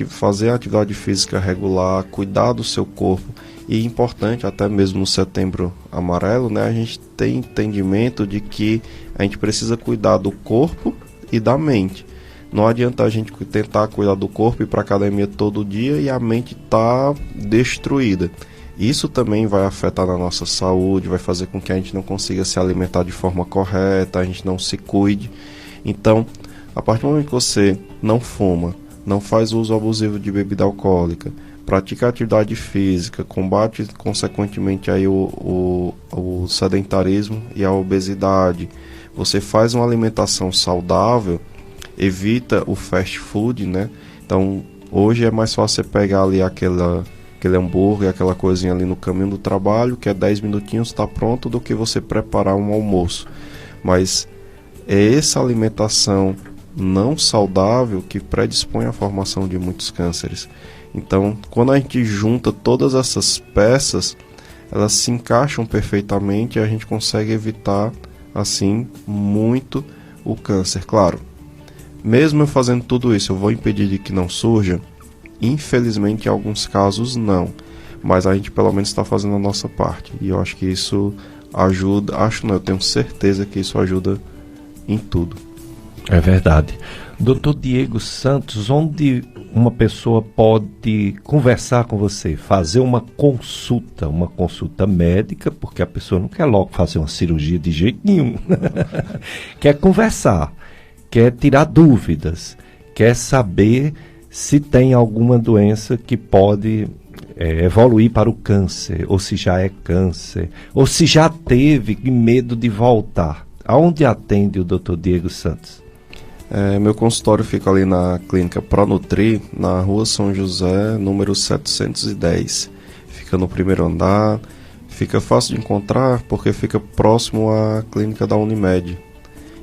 fazer atividade física regular, cuidar do seu corpo, e importante, até mesmo no Setembro Amarelo, né, a gente tem entendimento de que a gente precisa cuidar do corpo e da mente. Não adianta a gente tentar cuidar do corpo e ir para a academia todo dia e a mente tá destruída. Isso também vai afetar na nossa saúde, vai fazer com que a gente não consiga se alimentar de forma correta, a gente não se cuide. Então, a partir do momento que você não fuma, não faz uso abusivo de bebida alcoólica, pratica atividade física, combate consequentemente aí o sedentarismo e a obesidade, você faz uma alimentação saudável, evita o fast food, né? Então, hoje é mais fácil você pegar ali aquele hambúrguer, aquela coisinha ali no caminho do trabalho, que é 10 minutinhos, está pronto, do que você preparar um almoço. Mas é essa alimentação não saudável que predispõe à formação de muitos cânceres. Então, quando a gente junta todas essas peças, elas se encaixam perfeitamente e a gente consegue evitar, assim, muito o câncer. Claro, mesmo eu fazendo tudo isso, eu vou impedir de que não surja? Infelizmente, em alguns casos, não. Mas a gente, pelo menos, está fazendo a nossa parte. E eu acho que isso ajuda, eu tenho certeza que isso ajuda em tudo. É verdade. Dr. Diego Santos, onde uma pessoa pode conversar com você, fazer uma consulta médica, porque a pessoa não quer logo fazer uma cirurgia de jeito nenhum. Quer conversar, quer tirar dúvidas, quer saber se tem alguma doença que pode evoluir para o câncer, ou se já é câncer, ou se já teve medo de voltar. Aonde atende o Dr. Diego Santos? Meu consultório fica ali na clínica Pronutri, na rua São José, número 710. Fica no primeiro andar, fica fácil de encontrar porque fica próximo à clínica da Unimed.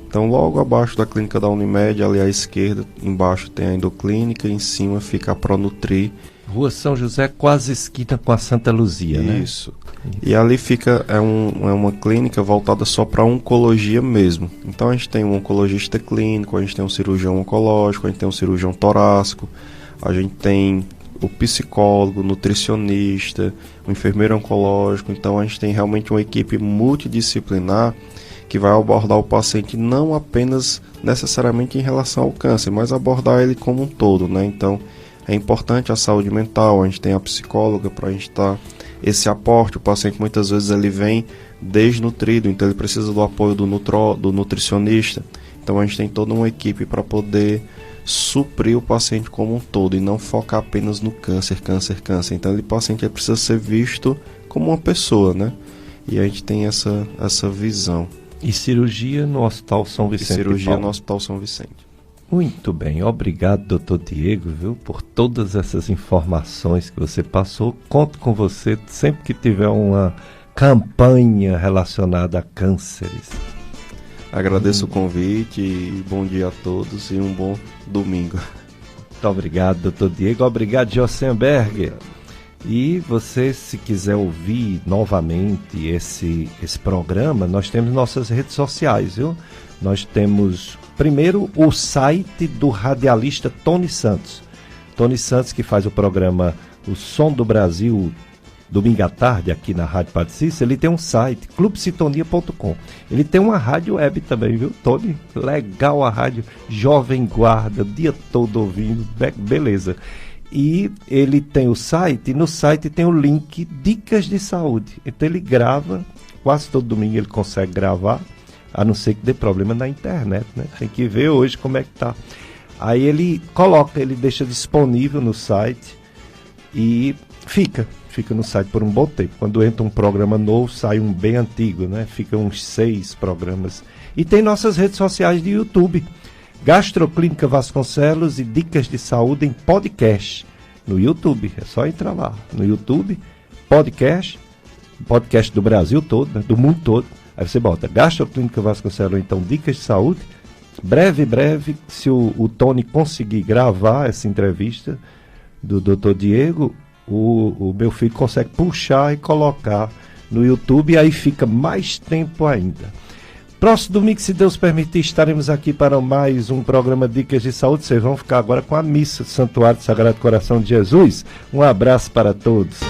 Então, logo abaixo da clínica da Unimed, ali à esquerda, embaixo tem a endoclínica, em cima fica a Pronutri. Rua São José, quase esquina com a Santa Luzia, né? Isso. E ali fica, é uma clínica voltada só para oncologia mesmo. Então a gente tem um oncologista clínico, a gente tem um cirurgião oncológico, a gente tem um cirurgião torácico, a gente tem o psicólogo, nutricionista, o enfermeiro oncológico. Então a gente tem realmente uma equipe multidisciplinar que vai abordar o paciente não apenas necessariamente em relação ao câncer, mas abordar ele como um todo, né? Então é importante a saúde mental, a gente tem a psicóloga para a gente estar esse aporte. O paciente muitas vezes ele vem desnutrido, então ele precisa do apoio do nutricionista. Então a gente tem toda uma equipe para poder suprir o paciente como um todo e não focar apenas no câncer. Então o paciente ele precisa ser visto como uma pessoa, né? E a gente tem essa visão. E cirurgia no Hospital São Vicente? Cirurgia no Hospital São Vicente. Muito bem, obrigado, doutor Diego, viu, por todas essas informações que você passou. Conto com você sempre que tiver uma campanha relacionada a cânceres. Agradeço o convite e bom dia a todos e um bom domingo. Muito obrigado, doutor Diego. Obrigado, Josenberger. E você, se quiser ouvir novamente esse programa, nós temos nossas redes sociais, viu? Nós temos, primeiro, o site do radialista Tony Santos. Tony Santos, que faz o programa O Som do Brasil, domingo à tarde, aqui na Rádio Padre Cícero. Ele tem um site, clubsintonia.com. Ele tem uma rádio web também, viu, Tony? Legal a rádio, Jovem Guarda, o dia todo ouvindo, beleza. E ele tem o site, e no site tem o link Dicas de Saúde. Então ele grava, quase todo domingo ele consegue gravar, a não ser que dê problema na internet, né? Tem que ver hoje como é que tá. Aí ele deixa disponível no site e fica no site por um bom tempo. Quando entra um programa novo, sai um bem antigo, né? Fica uns 6 programas. E tem nossas redes sociais de YouTube. Gastroclínica Vasconcelos e Dicas de Saúde em podcast. No YouTube, é só entrar lá. No YouTube, podcast do Brasil todo, né? Do mundo todo. Aí você bota Gastroclínica Vasconcelos, então Dicas de Saúde. Breve, se o Tony conseguir gravar essa entrevista do Dr. Diego, o meu filho consegue puxar e colocar no YouTube, aí fica mais tempo ainda. Próximo domingo, se Deus permitir, estaremos aqui para mais um programa Dicas de Saúde. Vocês vão ficar agora com a missa do Santuário do Sagrado Coração de Jesus. Um abraço para todos.